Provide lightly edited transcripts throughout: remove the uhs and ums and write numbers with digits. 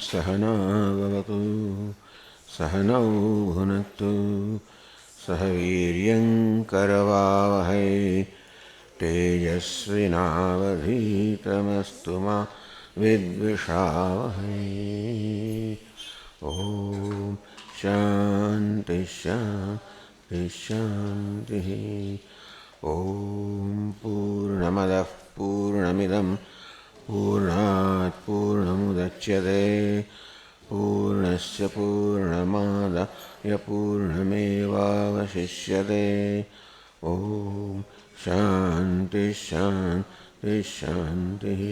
सहनावतु सहनौ भुनक्तु सह वीर्यङ्करवावहै तेजस्विनावधीतमस्तु मा विद्विषावहै। ॐ शान्ति शान्ति शान्तिः। ॐ पूर्णमदः पूर्णमिदं पूर्णात् पूर्णमुदच्यते पूर्णस्य पूर्णमादाय पूर्णमेवावशिष्यते। ॐ शान्ति शान्ति शान्तिः।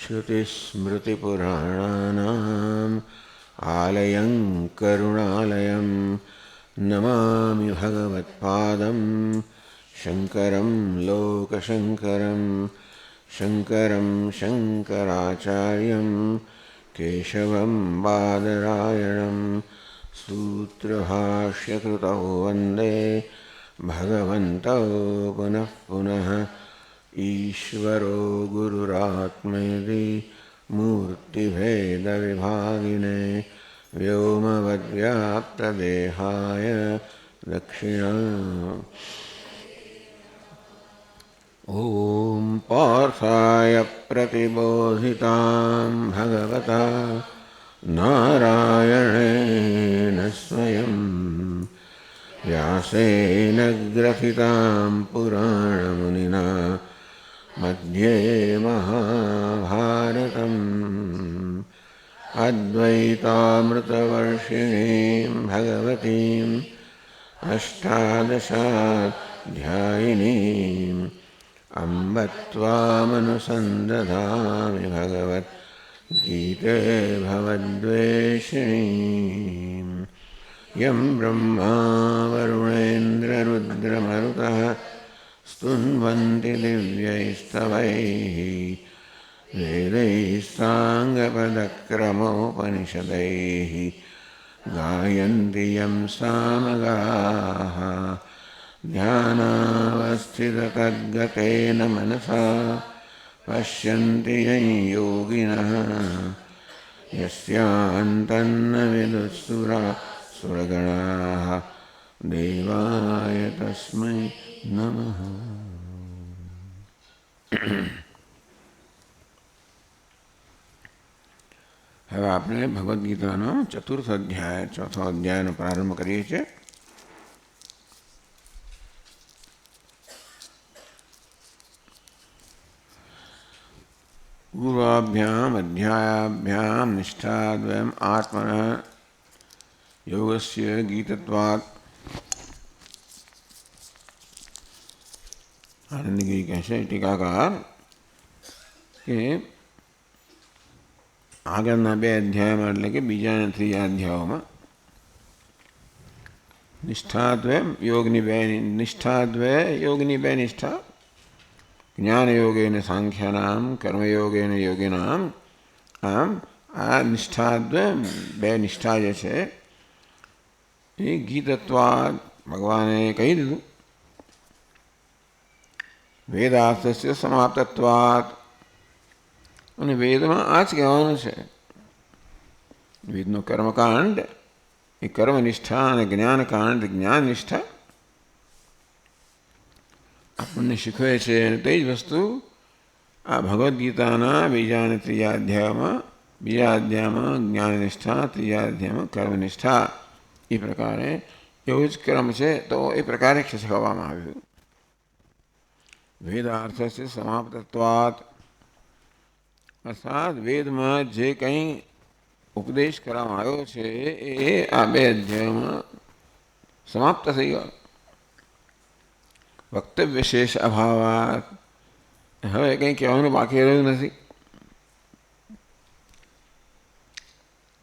श्रुतिस्मृतिपुराणानाम् आलयं करुणालयं नमामि भगवत्पादं शङ्करं लोकशङ्करं शङ्करं शङ्कराचार्यं केशवं बादरायणं सूत्रभाष्यकृतौ वन्दे भगवन्तौ पुनः पुनः। ईश्वरो गुरुरात्मेति मूर्तिभेदविभागिने व्योमवद्व्याप्तदेहाय दक्षिणा। ॐ पार्थाय प्रतिबोधितां भगवता नारायणेन स्वयं व्यासेन ग्रथितां पुराणमुनिना मध्ये महाभारतम् अद्वैतामृतवर्षिणीं भगवतीम् अष्टादशाध्यायिनीम् अम्ब त्वामनुसन्दधामि भगवद्गीते भवद्वेषिणीम्। यं ब्रह्मा वरुणेन्द्ररुद्रमरुतः स्तुन्वन्ति दिव्यैस्तवैः वेदैः साङ्गपदक्रमोपनिषदैः गायन्ति यं सामगाः ध्यानावस्थिततद्गतेन मनसा पश्यन्ति यं योगिनः यस्यान्तन्न विदुःसुरासुरगणाः देवाय तस्मै नमः। હવે આપણે ભગવદ્ ગીતાનો ચતુર્થ અધ્યાય ચોથો અધ્યાયનો પ્રારંભ કરીએ છીએ. पूर्वाभ्याम अध्यायाभ्याम निष्ठाद्वयम् आत्मनः योगस्य गीतत्वात्. आनंदगिरी कहશે ટીકાકાર કે આગળના બે અધ્યાયમાં એટલે કે બીજા અને ત્રીજા અધ્યાયોમાં નિષ્ઠાદ્વય યોગની બે નિષ્ઠાદ્વય યોગની બે નિષ્ઠા જ્ઞાનયોગેન સાંખ્યાનામ કર્મયોગેન યોગિનામ. આમ આ નિષ્ઠાદ્વય બે નિષ્ઠા જે છે એ ગીતત્વાદ ભગવાને કહી દીધું. વેદાર્થસ્ય સમાપ્તત્વાत् અને વેદમાં આ જ કહેવાનું છે. વેદનો કર્મકાંડ એ કર્મનિષ્ઠા અને જ્ઞાનકાંડ જ્ઞાનનિષ્ઠા આપણને શીખવે છે. અને તે જ વસ્તુ આ ભગવદ્ ગીતાના બીજા અને ત્રીજા અધ્યાયમાં, બીજા અધ્યાયમાં જ્ઞાનનિષ્ઠા, ત્રીજા અધ્યાયમાં કર્મનિષ્ઠા, એ પ્રકારે એવો જ ક્રમ છે. તો એ પ્રકારે શીખવવામાં આવ્યું. વેદાર્થસ્ય સમાપ્તત્વાत् અર્થાત વેદમાં જે કંઈ ઉપદેશ કરવામાં આવ્યો છે એ આ બે અધ્યાયમાં સમાપ્ત થઈ ગયો. વક્તવ્ય શેષ અભાવાત હવે કંઈ કહેવાનું બાકી રહ્યું નથી.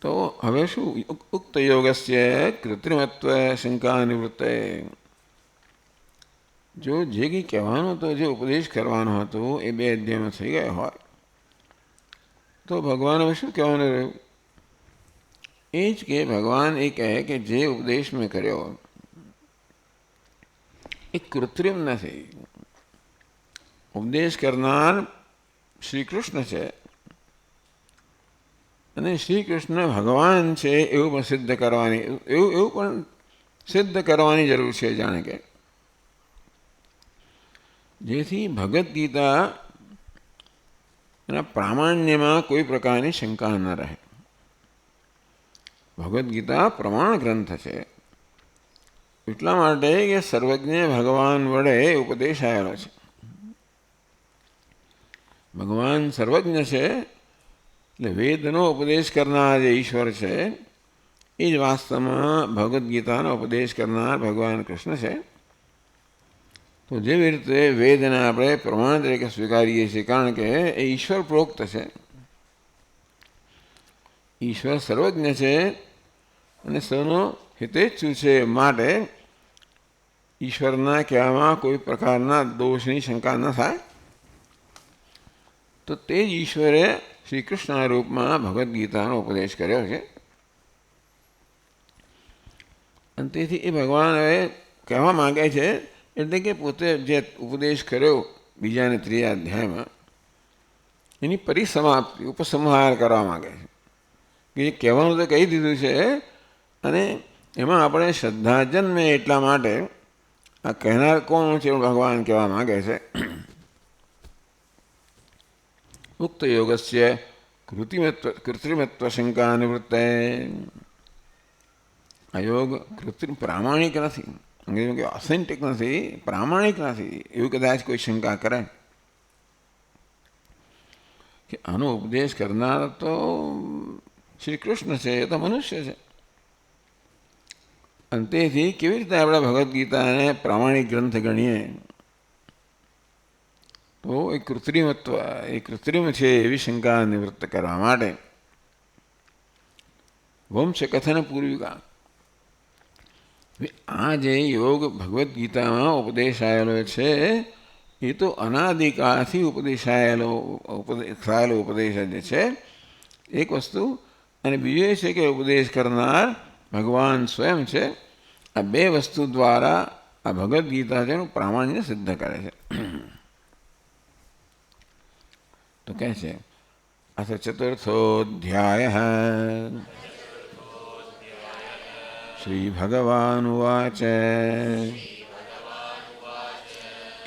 તો હવે શું? ઉક્ત યોગસ્ય કૃત્રિમત્વ શંકા નિવૃત્તે. જો જે કંઈ કહેવાનો હતો, જે ઉપદેશ કરવાનો હતો એ બે અધ્યાયમાં થઈ ગયા હોય તો ભગવાન હવે શું કહેવાનું રહ્યું? એ જ કે ભગવાન એ કહે કે જે ઉપદેશ મેં કર્યો એ કૃત્રિમ નથી. ઉપદેશ કરનાર શ્રી કૃષ્ણ છે. અને શ્રી કૃષ્ણ ભગવાન છે એવું પણ સિદ્ધ કરવાની એવું પણ સિદ્ધ કરવાની જરૂર છે, જાણે કે જેથી ભગવદ્ ગીતા એના પ્રામાણ્યમાં કોઈ પ્રકારની શંકા ન રહે. ભગવદ્ ગીતા પ્રમાણ ગ્રંથ છે એટલા માટે કે સર્વજ્ઞ ભગવાન વડે ઉપદેશ આવેલો છે. ભગવાન સર્વજ્ઞ છે એટલે વેદનો ઉપદેશ કરનાર જે ઈશ્વર છે એ જ વાસ્તવમાં ભગવદ્ ગીતાનો ઉપદેશ કરનાર ભગવાન કૃષ્ણ છે. તો જેવી રીતે વેદને આપણે પ્રમાણ તરીકે સ્વીકારીએ છીએ, કારણ કે એ ઈશ્વર પ્રોક્ત છે, ઈશ્વર સર્વજ્ઞ છે અને સૌનો હિતેચ્છુ છે, માટે ઈશ્વરના કહેવામાં કોઈ પ્રકારના દોષની શંકા ન થાય. તો તે જ ઈશ્વરે શ્રી કૃષ્ણના રૂપમાં ભગવદ્ ગીતાનો ઉપદેશ કર્યો છે. અને તેથી એ ભગવાન હવે કહેવા માગે છે, એટલે કે પોતે જે ઉપદેશ કર્યો બીજા અને ત્રીજા અધ્યાયમાં એની પરિસમાપ્તિ ઉપસંહાર કરવા માગે છે. કે જે કહેવાનું તો કહી દીધું છે અને એમાં આપણે શ્રદ્ધા જન્મે એટલા માટે આ કહેનાર કોણ છે એવું ભગવાન કહેવા માગે છે. ઉક્ત યોગસ્ય કૃત્રિમત્વ શંકા નિવૃત્તે. આ યોગ કૃત્રિમ પ્રામાણિક નથી, અંગ્રેજીમાં કે ઓથેન્ટિક નથી, પ્રામાણિક નથી એવું કદાચ કોઈ શંકા કરે કે આનો ઉપદેશ કરનાર તો શ્રી કૃષ્ણ છે, એ તો મનુષ્ય છે. અને તેથી કેવી રીતે આપણે ભગવદ્ ગીતાને પ્રામાણિક ગ્રંથ ગણીએ? તો એ કૃત્રિમત્વ, એ કૃત્રિમ છે એવી શંકા નિવૃત્ત કરવા માટે વંશ કથન પૂર્વિકા, આ જે યોગ ભગવદ્ ગીતામાં ઉપદેશાયેલો છે એ તો અનાદિકાળથી થયેલો ઉપદેશ જ છે, એક વસ્તુ. અને બીજું એ છે કે ઉપદેશ કરનાર ભગવાન સ્વયં છે. આ બે વસ્તુ દ્વારા આ ભગવદ્ ગીતા છે એનું પ્રામાણ્ય સિદ્ધ કરે છે. તો કહે છે અથ ચતુર્થોધ્યાય શ્રી ભગવાનુવાચ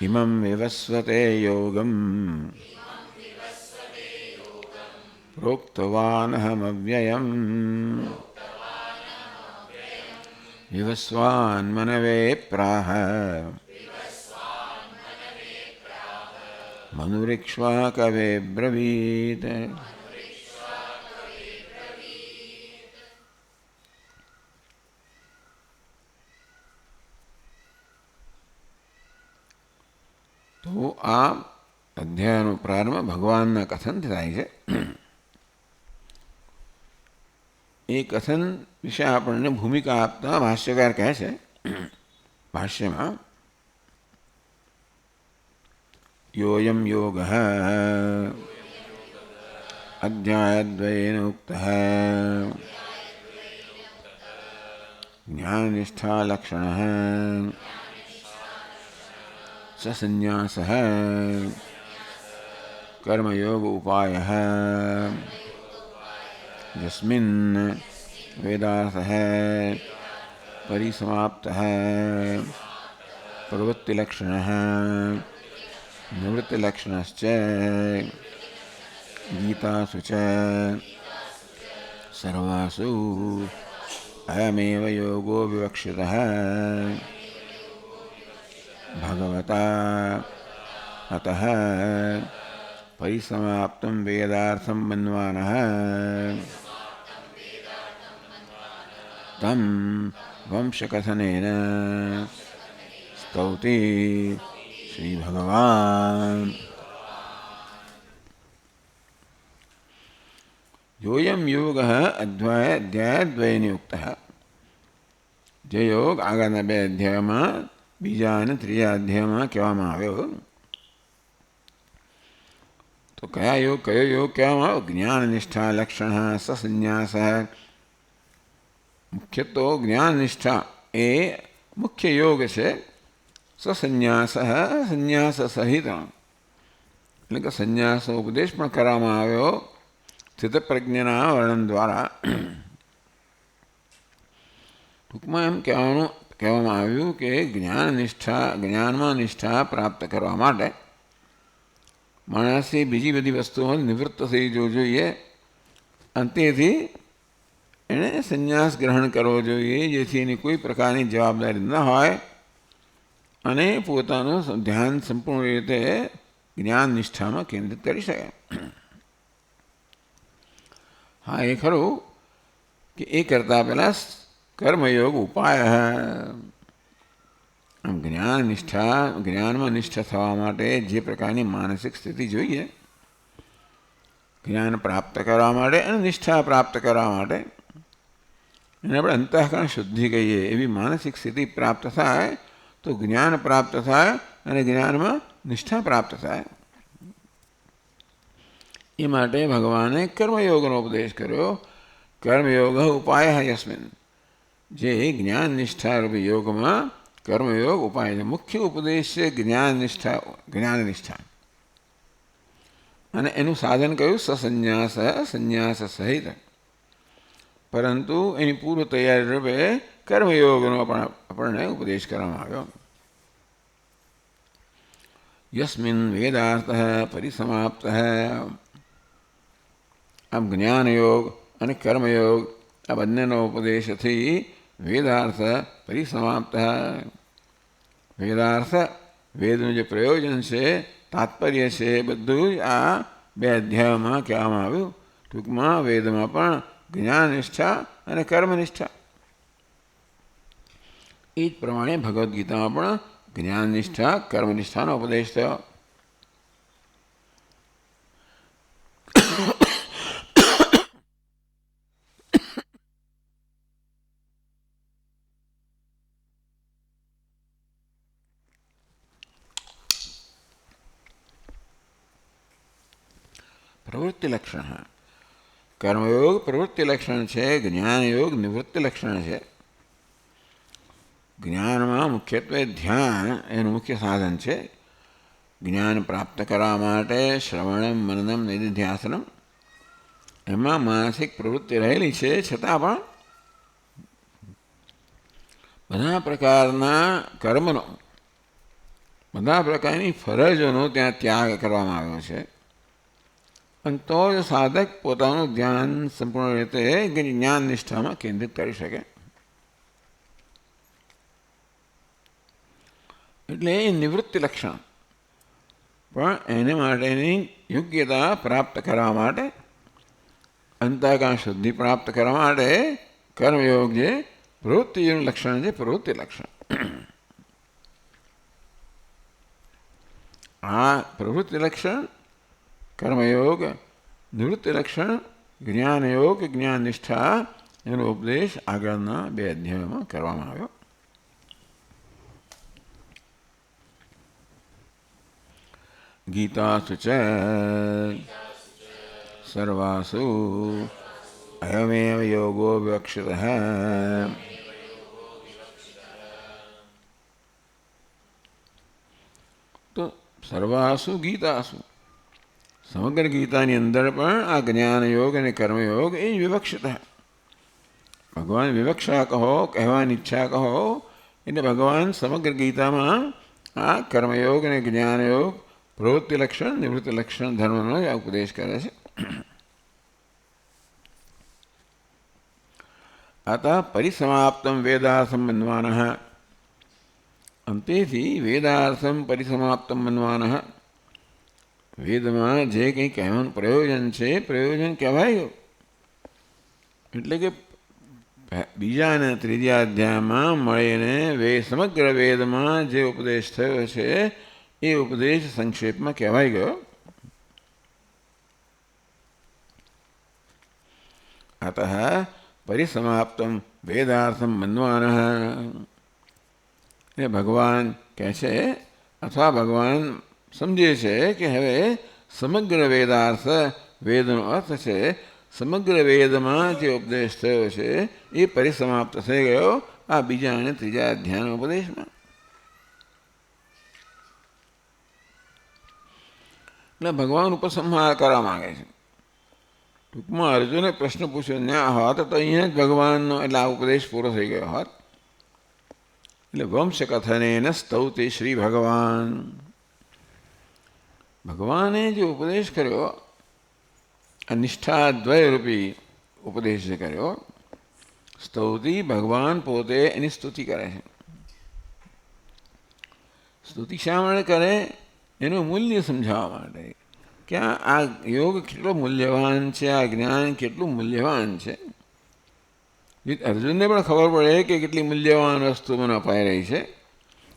ઇમં વિવસ્વતે યોગમ પ્રોક્તવાનહમવ્યયમ વિવસ્વાન્મનવે પ્રાહ મનુરીક્ષ્વા કવે બ્રવીત. તો આ અધ્યાયનો પ્રારંભ ભગવાનના કથનથી થાય છે. એ કથન વિશે આપણને ભૂમિકા આપતા ભાષ્યકાર કહે છે ભાષ્યમાં, યોયમ યોગ અધ્યાયદ્વયેન ઉક્ત જ્ઞાનનિષ્ઠા લક્ષણ સસન્યાસ કર્મયોગ ઉપાય यस्मिन् वेदार्थः परिसमाप्तः प्रवृत्तिलक्षणः निवृत्तिलक्षणश्च गीतासु च सर्वासु अयमेव योगो विवक्षितः भगवता अतः परिसमाप्तं वेदार्थं मन्वानः तं वंशकथनेन स्तौति श्रीभगवान्. योऽयं योगः अध्यायद्वयेन युक्तः. જે યોગ આગળના બે અધ્યાયમાં બીજા અને ત્રીજા અધ્યાયમાં કહેવામાં આવ્યો. તો કયો યોગ કહેવામાં આવ્યો? જ્ઞાન નિષ્ઠા લક્ષણ સસન્યાસ. મુખ્ય તો જ્ઞાન નિષ્ઠા એ મુખ્ય યોગ છે. સસન્યાસ સંન્યાસ સહિત, એટલે કે સંન્યાસ ઉપદેશ પણ કરવામાં આવ્યો સ્થિતપ્રજ્ઞના વર્ણન દ્વારા ટૂંકમાં એમ કહેવામાં આવ્યું કે જ્ઞાનમાં નિષ્ઠા પ્રાપ્ત કરવા માટે માણસે બીજી બધી વસ્તુઓ નિવૃત્ત થઈ જવું જોઈએ. અંતેથી એણે સંન્યાસ ગ્રહણ કરવો જોઈએ, જેથી એની કોઈ પ્રકારની જવાબદારી ન હોય અને પોતાનું ધ્યાન સંપૂર્ણ રીતે જ્ઞાન નિષ્ઠામાં કેન્દ્રિત કરી શકે. હા, એ ખરું કે એ કરતાં પહેલાં કર્મયોગ ઉપાય આમ જ્ઞાનમાં નિષ્ઠા થવા માટે જે પ્રકારની માનસિક સ્થિતિ જોઈએ, જ્ઞાન પ્રાપ્ત કરવા માટે અને નિષ્ઠા પ્રાપ્ત કરવા માટે એને આપણે અંતઃકરણ શુદ્ધિ કહીએ, એવી માનસિક સ્થિતિ પ્રાપ્ત થાય તો જ્ઞાન પ્રાપ્ત થાય અને જ્ઞાનમાં નિષ્ઠા પ્રાપ્ત થાય. એ માટે ભગવાને કર્મયોગનો ઉપદેશ કર્યો. કર્મયોગ ઉપાય યસ્મિન, જે જ્ઞાન નિષ્ઠા રૂપી યોગમાં કર્મયોગ ઉપાય છે. મુખ્ય ઉપદેશ છે જ્ઞાન નિષ્ઠા, અને એનું સાધન કયું? સંન્યાસ સહિત. પરંતુ એની પૂર્વ તૈયારી રૂપે કર્મયોગનો આપણને ઉપદેશ કરવામાં આવ્યો. યસ્મિન વેદાર્થ પરિસમાપ્ત, આમ જ્ઞાનયોગ અને કર્મયોગ આ બંનેનો ઉપદેશથી વેદાર્થ પરિસમાપ્ત. વેદાર્થ, વેદનું જે પ્રયોજન છે, તાત્પર્ય છે, બધું જ આ 2 અધ્યાયોમાં કહેવામાં આવ્યું. ટૂંકમાં વેદમાં પણ જ્ઞાન નિષ્ઠા અને કર્મનિષ્ઠા, એ જ પ્રમાણે ભગવદ્ ગીતામાં પણ જ્ઞાન નિષ્ઠા કર્મનિષ્ઠાનો ઉપદેશ થયો. પ્રવૃત્તિ લક્ષણ, કર્મયોગ પ્રવૃત્તિ લક્ષણ છે, જ્ઞાનયોગ નિવૃત્તિ લક્ષણ છે. જ્ઞાનમાં મુખ્યત્વે ધ્યાન એનું મુખ્ય સાધન છે. જ્ઞાન પ્રાપ્ત કરવા માટે શ્રવણમ મનનમ નિધિધ્યાસનમ, એમાં માનસિક પ્રવૃત્તિ રહેલી છે, છતાં પણ બધા પ્રકારના કર્મનો, બધા પ્રકારની ફરજોનો ત્યાં ત્યાગ કરવામાં આવ્યો છે. અને તો જ સાધક પોતાનું ધ્યાન સંપૂર્ણ રીતે જ્ઞાન નિષ્ઠામાં કેન્દ્રિત કરી શકે. એટલે એ નિવૃત્તિ લક્ષણ, પણ એને માટેની યોગ્યતા પ્રાપ્ત કરવા માટે, અંતઃકરણ શુદ્ધિ પ્રાપ્ત કરવા માટે કર્મયોગ જે પ્રવૃત્તિનું લક્ષણ છે, પ્રવૃત્તિ લક્ષણ. આ પ્રવૃત્તિ લક્ષણ, કર્મયોગ, નિવૃત્તિ લક્ષણ, જ્ઞાનયોગ, જ્ઞાન નિષ્ઠા એનો ઉપદેશ આગળના 2 અધ્યાયોમાં કરવામાં આવ્યો. ગીતાસુ ચ સર્વાસુ અયમેવ યોગો વિવક્ષિતઃ. તો સર્વાસુ ગીતાસુ, સમગ્ર ગીતાની અંદર પણ આ જ્ઞાનયોગ અને કર્મયોગ એ વિવક્ષિત. ભગવાન વિવક્ષા કહો, કહેવાની ઈચ્છા કહો, એટલે ભગવાન સમગ્ર ગીતામાં આ કર્મયોગ અને જ્ઞાનયોગ, પ્રવૃત્તિ લક્ષણ, નિવૃત્તિ લક્ષણ ધર્મનો ઉપદેશ કરે છે. અત પરિસમાપ્તમ વેદાર્થમ મન્વાનઃ, અંતેથી વેદાર્થમ પરિસમાપ્તમ મન્વાનઃ, વેદમાં જે કંઈ કહેવાનું પ્રયોજન છે, પ્રયોજન કહેવાય ગયું. એટલે કે બીજા અને ત્રીજા અધ્યાયમાં મળીને સમગ્ર વેદમાં જે ઉપદેશ થયો છે એ ઉપદેશ સંક્ષેપમાં કહેવાય ગયો. અતઃ પરિસમાપ્તમ વેદાર્થમ મન્વાનઃ, એ ભગવાન કહે છે, અથવા ભગવાન સમજે છે કે હવે સમગ્ર વેદાર્થ, વેદનો અર્થ છે, સમગ્ર વેદમાં જે ઉપદેશ થયો છે એ પરિસમાપ્ત થઈ ગયો આ બીજા અને ત્રીજા અધ્યાયના ઉપદેશમાં. એટલે ભગવાન ઉપસંહાર કરવા માગે છે. ટૂંકમાં અર્જુને પ્રશ્ન પૂછ્યો ના હોત તો અહીંયા જ ભગવાનનો એટલે આ ઉપદેશ પૂરો થઈ ગયો હોત. એટલે વંશ કથનેન સ્તૌતિ શ્રી ભગવાન. ભગવાને જે ઉપદેશ કર્યો આ નિષ્ઠાદ્વયરૂપી ઉપદેશ જે કર્યો, સ્તૌતિ ભગવાન પોતે એની સ્તુતિ કરે છે. સ્તુતિ શા માટે કરે? એનું મૂલ્ય સમજાવવા માટે કે આ યોગ કેટલો મૂલ્યવાન છે, આ જ્ઞાન કેટલું મૂલ્યવાન છે. અર્જુનને પણ ખબર પડે કે કેટલી મૂલ્યવાન વસ્તુ મને અપાઈ રહી છે,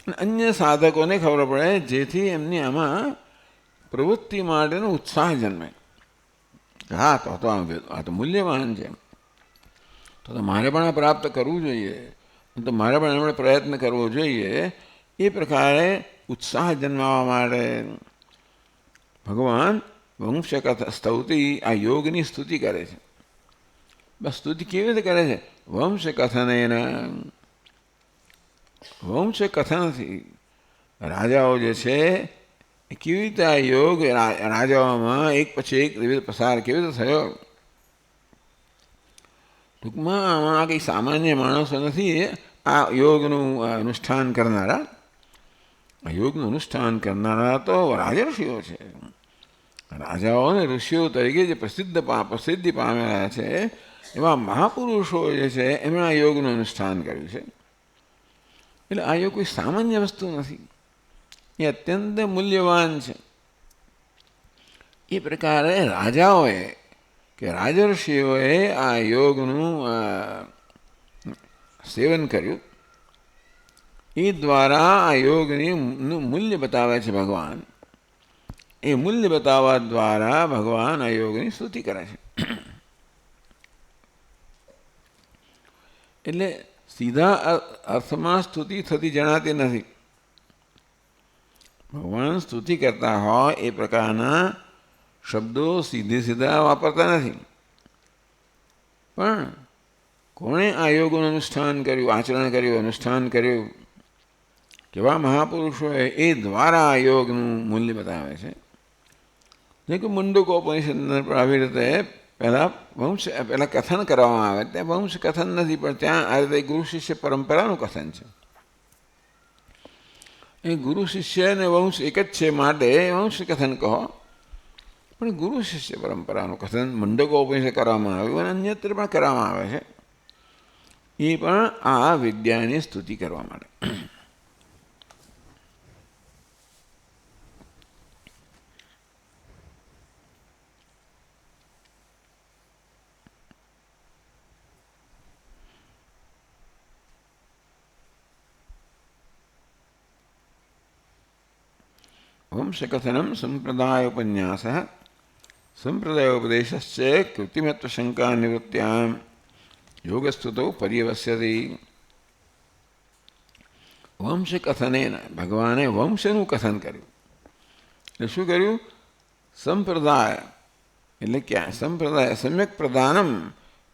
અને અન્ય સાધકોને ખબર પડે જેથી એમની આમાં પ્રવૃત્તિ માટેનો ઉત્સાહ જન્મે. હા આ તો મૂલ્યવાન છે, તો મારે પણ આ પ્રાપ્ત કરવું જોઈએ, તો મારે પણ એમણે પ્રયત્ન કરવો જોઈએ. એ પ્રકારે ઉત્સાહ જન્માવા માટે ભગવાન વંશકથા સ્તૌતિ આ યોગની સ્તુતિ કરે છે. બસ સ્તુતિ કેવી રીતે કરે છે? વંશકથનથી રાજાઓ જે છે એ કેવી રીતે આ યોગ રાજાઓમાં એક પછી એક વિવિધ પ્રસાર કેવી રીતે થયો. ટૂંકમાં આમાં કંઈ સામાન્ય માણસો નથી આ યોગનું અનુષ્ઠાન કરનારા. આ યોગનું અનુષ્ઠાન કરનારા તો રાજર્ષિઓ છે. રાજાઓ અને ઋષિઓ તરીકે જે પ્રસિદ્ધિ પામેલા છે એવા મહાપુરુષો જે છે એમણે આ યોગનું અનુષ્ઠાન કર્યું છે. એટલે આ યોગ કોઈ સામાન્ય વસ્તુ નથી, એ અત્યંત મૂલ્યવાન છે. એ પ્રકારે રાજાઓએ કે રાજર્ષિઓએ આ યોગનું સેવન કર્યું. એ દ્વારા આ યોગનું મૂલ્ય બતાવે છે ભગવાન. એ મૂલ્ય બતાવવા દ્વારા ભગવાન આ યોગની સ્તુતિ કરે છે. એટલે સીધા અર્થમાં સ્તુતિ થતી જણાતી નથી. ભગવાન સ્તુતિ કરતા હોય એ પ્રકારના શબ્દો સીધા વાપરતા નથી. પણ કોણે આ યોગનું અનુષ્ઠાન કર્યું, આચરણ કર્યું, અનુષ્ઠાન કર્યું, કેવા મહાપુરુષોએ, એ દ્વારા આ યોગનું મૂલ્ય બતાવે છે. જેમ કે મુંડકોપનિષદને પણ આવી રીતે પહેલાં કથન કરવામાં આવે. ત્યાં વંશ કથન નથી, પણ ત્યાં આ રીતે ગુરુ શિષ્ય પરંપરાનું કથન છે. એ ગુરુ શિષ્ય અને વંશ એક જ છે માટે વંશ કથન કહો, પણ ગુરુ શિષ્ય પરંપરાનું કથન મુંડકોપનિષદ કરવામાં આવ્યું અને અન્યત્ર પણ કરવામાં આવે છે. એ પણ આ વિદ્યાની સ્તુતિ કરવા માટે. વંશકથનમ સંપ્રદાયોપન્યાસ સંપ્રદાયોપદેશશ્ચ કૃતિમત્વશંકા નિવૃત્ત્યામ યોગસ્તુતો પર્યવસ્યતિ. વંશકથનેન ભગવાને વંશનું કથન કર્યું. એટલે શું કર્યું? સંપ્રદાય એટલે ક્યાં? સંપ્રદાય સમ્યક પ્રદાનમ,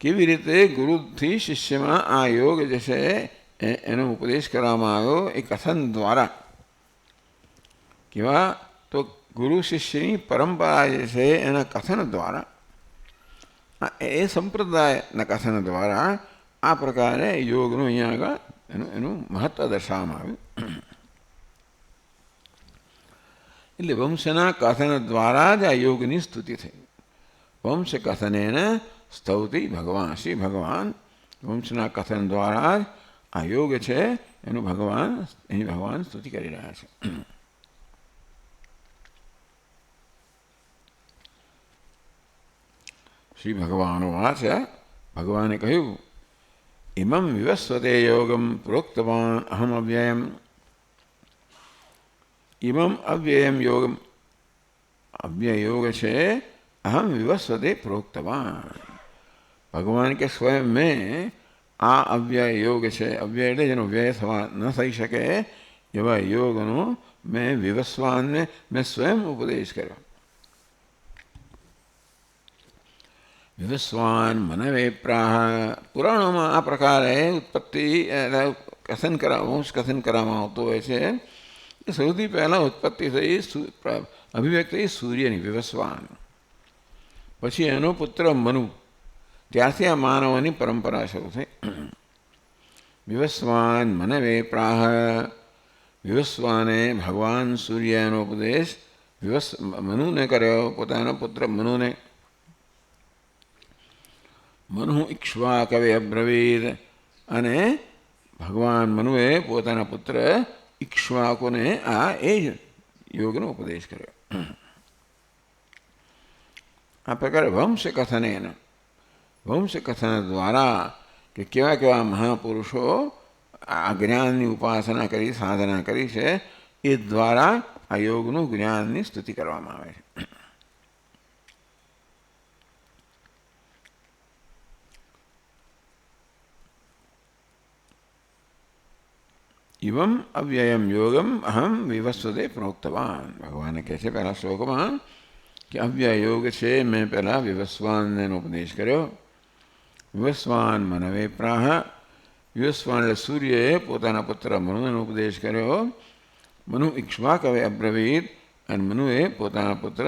કેવી રીતે ગુરુથી શિષ્યમાં આ યોગ જે છે એનો ઉપદેશ કરવામાં આવ્યો એ કથન દ્વારા. કેવા? તો ગુરુ શિષ્યની પરંપરા જે છે એના કથન દ્વારા, એ સંપ્રદાયના કથન દ્વારા આ પ્રકારે યોગનું અહીંયા આગળ એનું મહત્ત્વ દર્શાવવામાં આવ્યું. એટલે વંશના કથન દ્વારા જ આ યોગની સ્તુતિ થઈ. વંશ કથનેન સ્તૌતિ ભગવાન શ્રી ભગવાન. વંશના કથન દ્વારા જ આ યોગ છે એની ભગવાન સ્તુતિ કરી રહ્યા છે. શ્રી ભગવાન વાચ, ભગવાને કહ્યું, ઇમં વિવસ્વતે યોગમ પ્રોક્તવાન અહમ અવ્યયમ. ઇમં અવ્યયમ યોગમ, અવ્યય યોગ છે, અહમ વિવસ્વતે પ્રોક્તવાન. ભગવાન કે સ્વયં મેં આ અવ્યય યોગ છે, અવ્યય એટલે જેનો વ્યય થવા ન થઈ શકે એવા યોગનો મેં વિવસ્વાનને મેં સ્વયં ઉપદેશ કર્યો. વિવસ્વાન મનવે પ્રાહ. પુરાણોમાં આ પ્રકારે ઉત્પત્તિ કથન કરવામાં આવતું હોય છે. એ સૌથી પહેલાં ઉત્પત્તિ થઈ, અભિવ્યક્તિ સૂર્યની, વિવસ્વાન. પછી એનો પુત્ર મનુ, ત્યારથી આ માનવોની પરંપરા શરૂ થઈ. વિવસ્વાન મનવે પ્રાહ, વિવસ્વાને ભગવાન સૂર્યનો ઉપદેશ મનુને કર્યો, પોતાના પુત્ર મનુને. મનુ ઇક્ષ્વાકવે અબ્રવીદ, અને ભગવાન મનુએ પોતાના પુત્ર ઇક્ષ્વાકુને આ એ જ યોગનો ઉપદેશ કર્યો. આ પ્રકારે વંશકથન દ્વારા કે કેવા કેવા મહાપુરુષો આ જ્ઞાનની ઉપાસના કરી, સાધના કરી છે, એ દ્વારા આ યોગનું જ્ઞાનની સ્તુતિ કરવામાં આવે છે. ઇવમ અવ્યયમ યોગમ અહમ વિવસ્વતે પ્રોક્તવાન. ભગવાને કહે છે પહેલા શ્લોકમાં કે અવ્યય યોગ છે, મેં પહેલાં વિવસ્વાનને ઉપદેશ કર્યો. વિવસ્વાન મનવે પ્રાહ, વિવસ્વાન એટલે સૂર્યએ પોતાના પુત્ર મનુને ઉપદેશ કર્યો. મનુ ઇક્ષ્વાકવે અબ્રવીદ, અને મનુએ પોતાના પુત્ર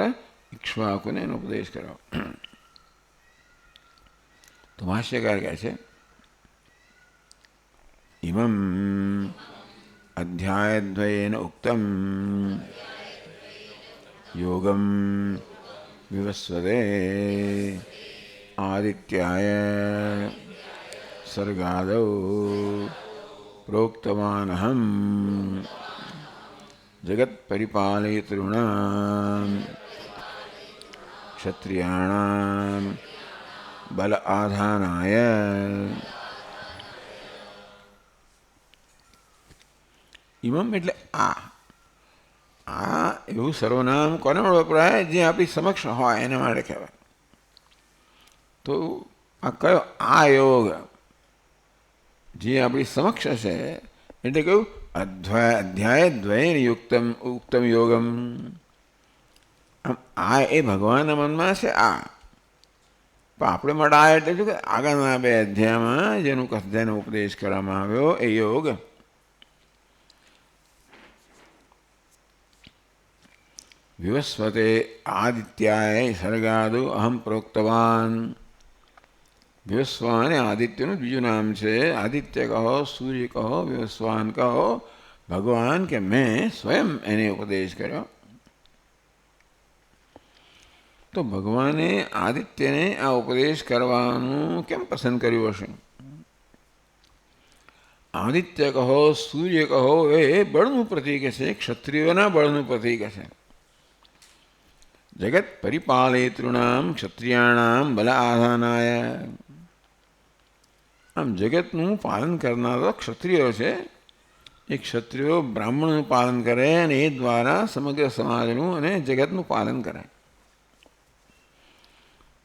ઇક્ષ્વાકુને એનો ઉપદેશ કર્યો. તો ભાષ્યકાર કહે છે ઇમમ અધ્યાયદ્વયેન ઉક્તમ યોગમ વિવસ્વતે આદિત્યાય સર્ગાદૌ પ્રોક્તવાનહમ જગત પરિપાલયતॄણાં ક્ષત્રિયાણાં બલ આધાનાય. ઇમમ એટલે આ એવું સર્વનામ કોને વપરાય? જે આપણી સમક્ષ હોય એના માટે કહેવાય. તો આ કયો? આ યોગ જે આપણી સમક્ષ છે એટલે કહ્યું અધ્યાય દ્વયન ઉક્તમ યોગમ. આમ આ એ ભગવાનના મનમાં છે. આ પણ આપણે માટે આ એટલે શું કે આગળના 2 અધ્યાયમાં જેનો ઉપદેશ કરવામાં આવ્યો એ યોગ. વિવસ્વતે આદિત્યાય સર્ગાદુ અહમ પ્રોક્તવાન. વિવસ્વાન એ આદિત્યનું બીજું નામ છે. આદિત્ય કહો, સૂર્ય કહો, વિવસ્વાન કહો, ભગવાન કે મેં સ્વયં એને ઉપદેશ કર્યો. તો ભગવાને આદિત્યને આ ઉપદેશ કરવાનું કેમ પસંદ કર્યું હશે? આદિત્ય કહો, સૂર્ય કહો, એ બળનું પ્રતીક છે, ક્ષત્રિયોના બળનું પ્રતીક છે. જગત પરિપાલયતॄણાં ક્ષત્રિયાણાં બલ આધાનાય. આમ જગતનું પાલન કરનારો ક્ષત્રિયો છે. એ ક્ષત્રિયો બ્રાહ્મણનું પાલન કરે અને એ દ્વારા સમગ્ર સમાજનું અને જગતનું પાલન કરે.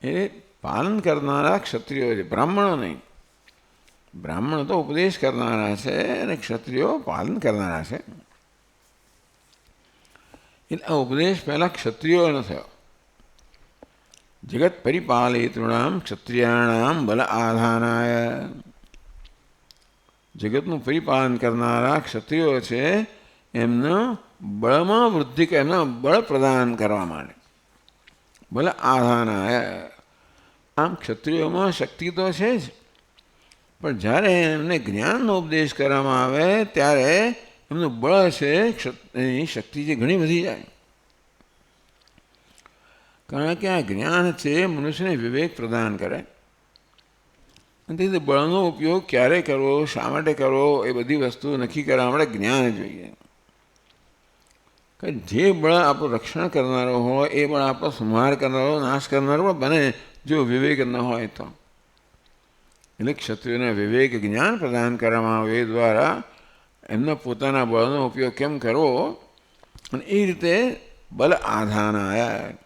એ પાલન કરનારા ક્ષત્રિયો છે, બ્રાહ્મણો નહીં. બ્રાહ્મણ તો ઉપદેશ કરનારા છે અને ક્ષત્રિયો પાલન કરનારા છે. એટલે આ ઉપદેશ પહેલાં ક્ષત્રિયોનો થયો. જગત પરિપાલયતॄણાં ક્ષત્રિયાણાં બલ આધાનાય. જગતનું પરિપાલન કરનારા ક્ષત્રિયો છે, એમના બળમાં વૃદ્ધિ, એમના બળ પ્રદાન કરવા માટે. બલ આધાનાય. આમ ક્ષત્રિયોમાં શક્તિ તો છે જ, પણ જ્યારે એમને જ્ઞાનનો ઉપદેશ કરવામાં આવે ત્યારે એમનું બળ છે, એની શક્તિ છે, ઘણી વધી જાય. કારણ કે આ જ્ઞાન છે મનુષ્યને વિવેક પ્રદાન કરે. અને તેથી બળનો ઉપયોગ ક્યારે કરવો, શા માટે કરવો, એ બધી વસ્તુ નક્કી કરવા માટે જ્ઞાન જોઈએ. કે જે બળ આપણું રક્ષણ કરનારો હોય એ બળ આપણો સંહાર કરનારો, નાશ કરનારો પણ બને, જો વિવેક ન હોય તો. એટલે ક્ષત્રિયોને વિવેક જ્ઞાન પ્રદાન કરવામાં આવે એ દ્વારા એમના પોતાના બળનો ઉપયોગ કેમ કરવો, અને એ રીતે બલ આધાનાય.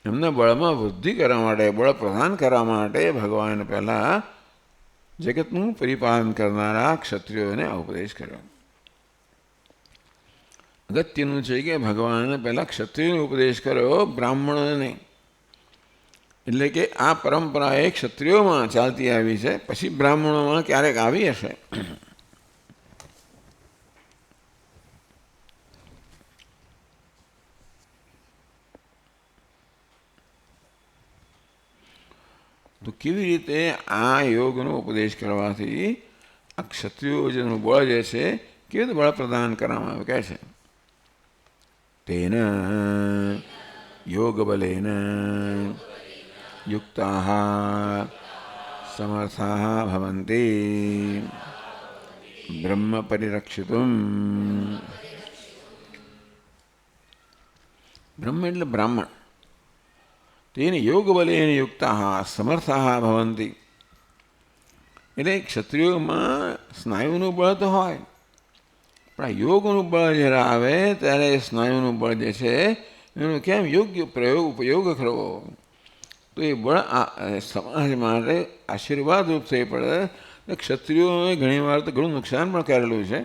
એમના બળમાં વૃદ્ધિ કરવા માટે, બળ પ્રદાન કરવા માટે ભગવાન પહેલાં જગતનું પરિપાલન કરનારા ક્ષત્રિયોને ઉપદેશ કર્યો. અગત્યનું છે કે ભગવાને પહેલાં ક્ષત્રિયોને ઉપદેશ કર્યો, બ્રાહ્મણોને નહીં. એટલે કે આ પરંપરા એ ક્ષત્રિયોમાં ચાલતી આવી છે, પછી બ્રાહ્મણોમાં ક્યારેક આવી હશે. તો કેવી રીતે આ યોગનો ઉપદેશ કરવાથી આ ક્ષત્રિયો જેનું બળ જે છે કેવી રીતે બળ પ્રદાન કરવામાં આવે કહે છે તેન યોગ બલેન યુક્તા સમર્થા ભવંતી બ્રહ્મ પરિરક્ષિતુમ. બ્રહ્મ એટલે બ્રાહ્મણ. તેને યોગ બલેન યુક્તા સમર્થા ભવંતી. એટલે ક્ષત્રિયોમાં સ્નાયુનું બળ તો હોય, પણ આ યોગનું બળ જ્યારે આવે ત્યારે સ્નાયુનું બળ જે છે એનું કેમ યોગ્ય પ્રયોગ ઉપયોગ કરવો, તો એ બળ સમાજ માટે આશીર્વાદરૂપ થઈ પડે. ક્ષત્રિયોએ ઘણીવાર તો ઘણું નુકસાન પણ કરેલું છે.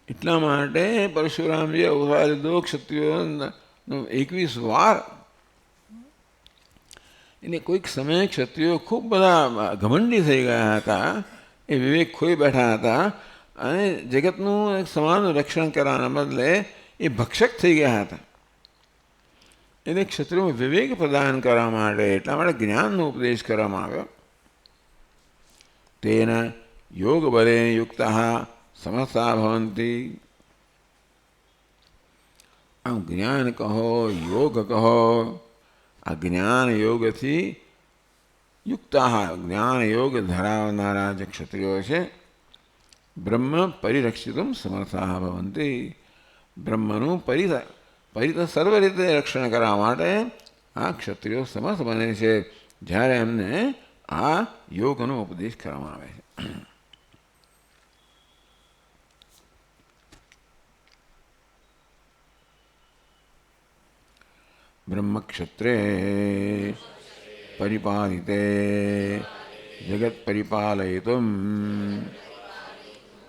એટલા માટે પરશુરામજીએ અવતાર લીધો ક્ષત્રિયો 21 વાર. એટલે કોઈક સમયે ક્ષત્રિયો ખૂબ બધા ઘમંડી થઈ ગયા હતા, એ વિવેક ખોઈ બેઠા હતા અને જગતનું એક સમાજનું રક્ષણ કરવાના બદલે એ ભક્ષક થઈ ગયા હતા. એટલે ક્ષત્રિયોમાં વિવેક પ્રદાન કરવા માટે એટલા માટે જ્ઞાનનો ઉપદેશ કરવામાં આવ્યો. તેના યોગ બલેન યુક્તા સમર્થા ભવંતી. આમ જ્ઞાન કહો, યોગ કહો, આ જ્ઞાન યોગથી યુક્તા જ્ઞાન યોગ ધરાવનારા જે ક્ષત્રિયો છે બ્રહ્મ પરિરક્ષિતુમ સમર્થા ભવંતી. બ્રહ્મનું સર્વ રીતે રક્ષણ કરવા માટે આ ક્ષત્રિયો સમર્થ બને છે જ્યારે એમને આ યોગનો ઉપદેશ કરવામાં આવે છે. બ્રહ્મક્ષત્રે પરિપાલિતે જગત પરિપાલયિતુમ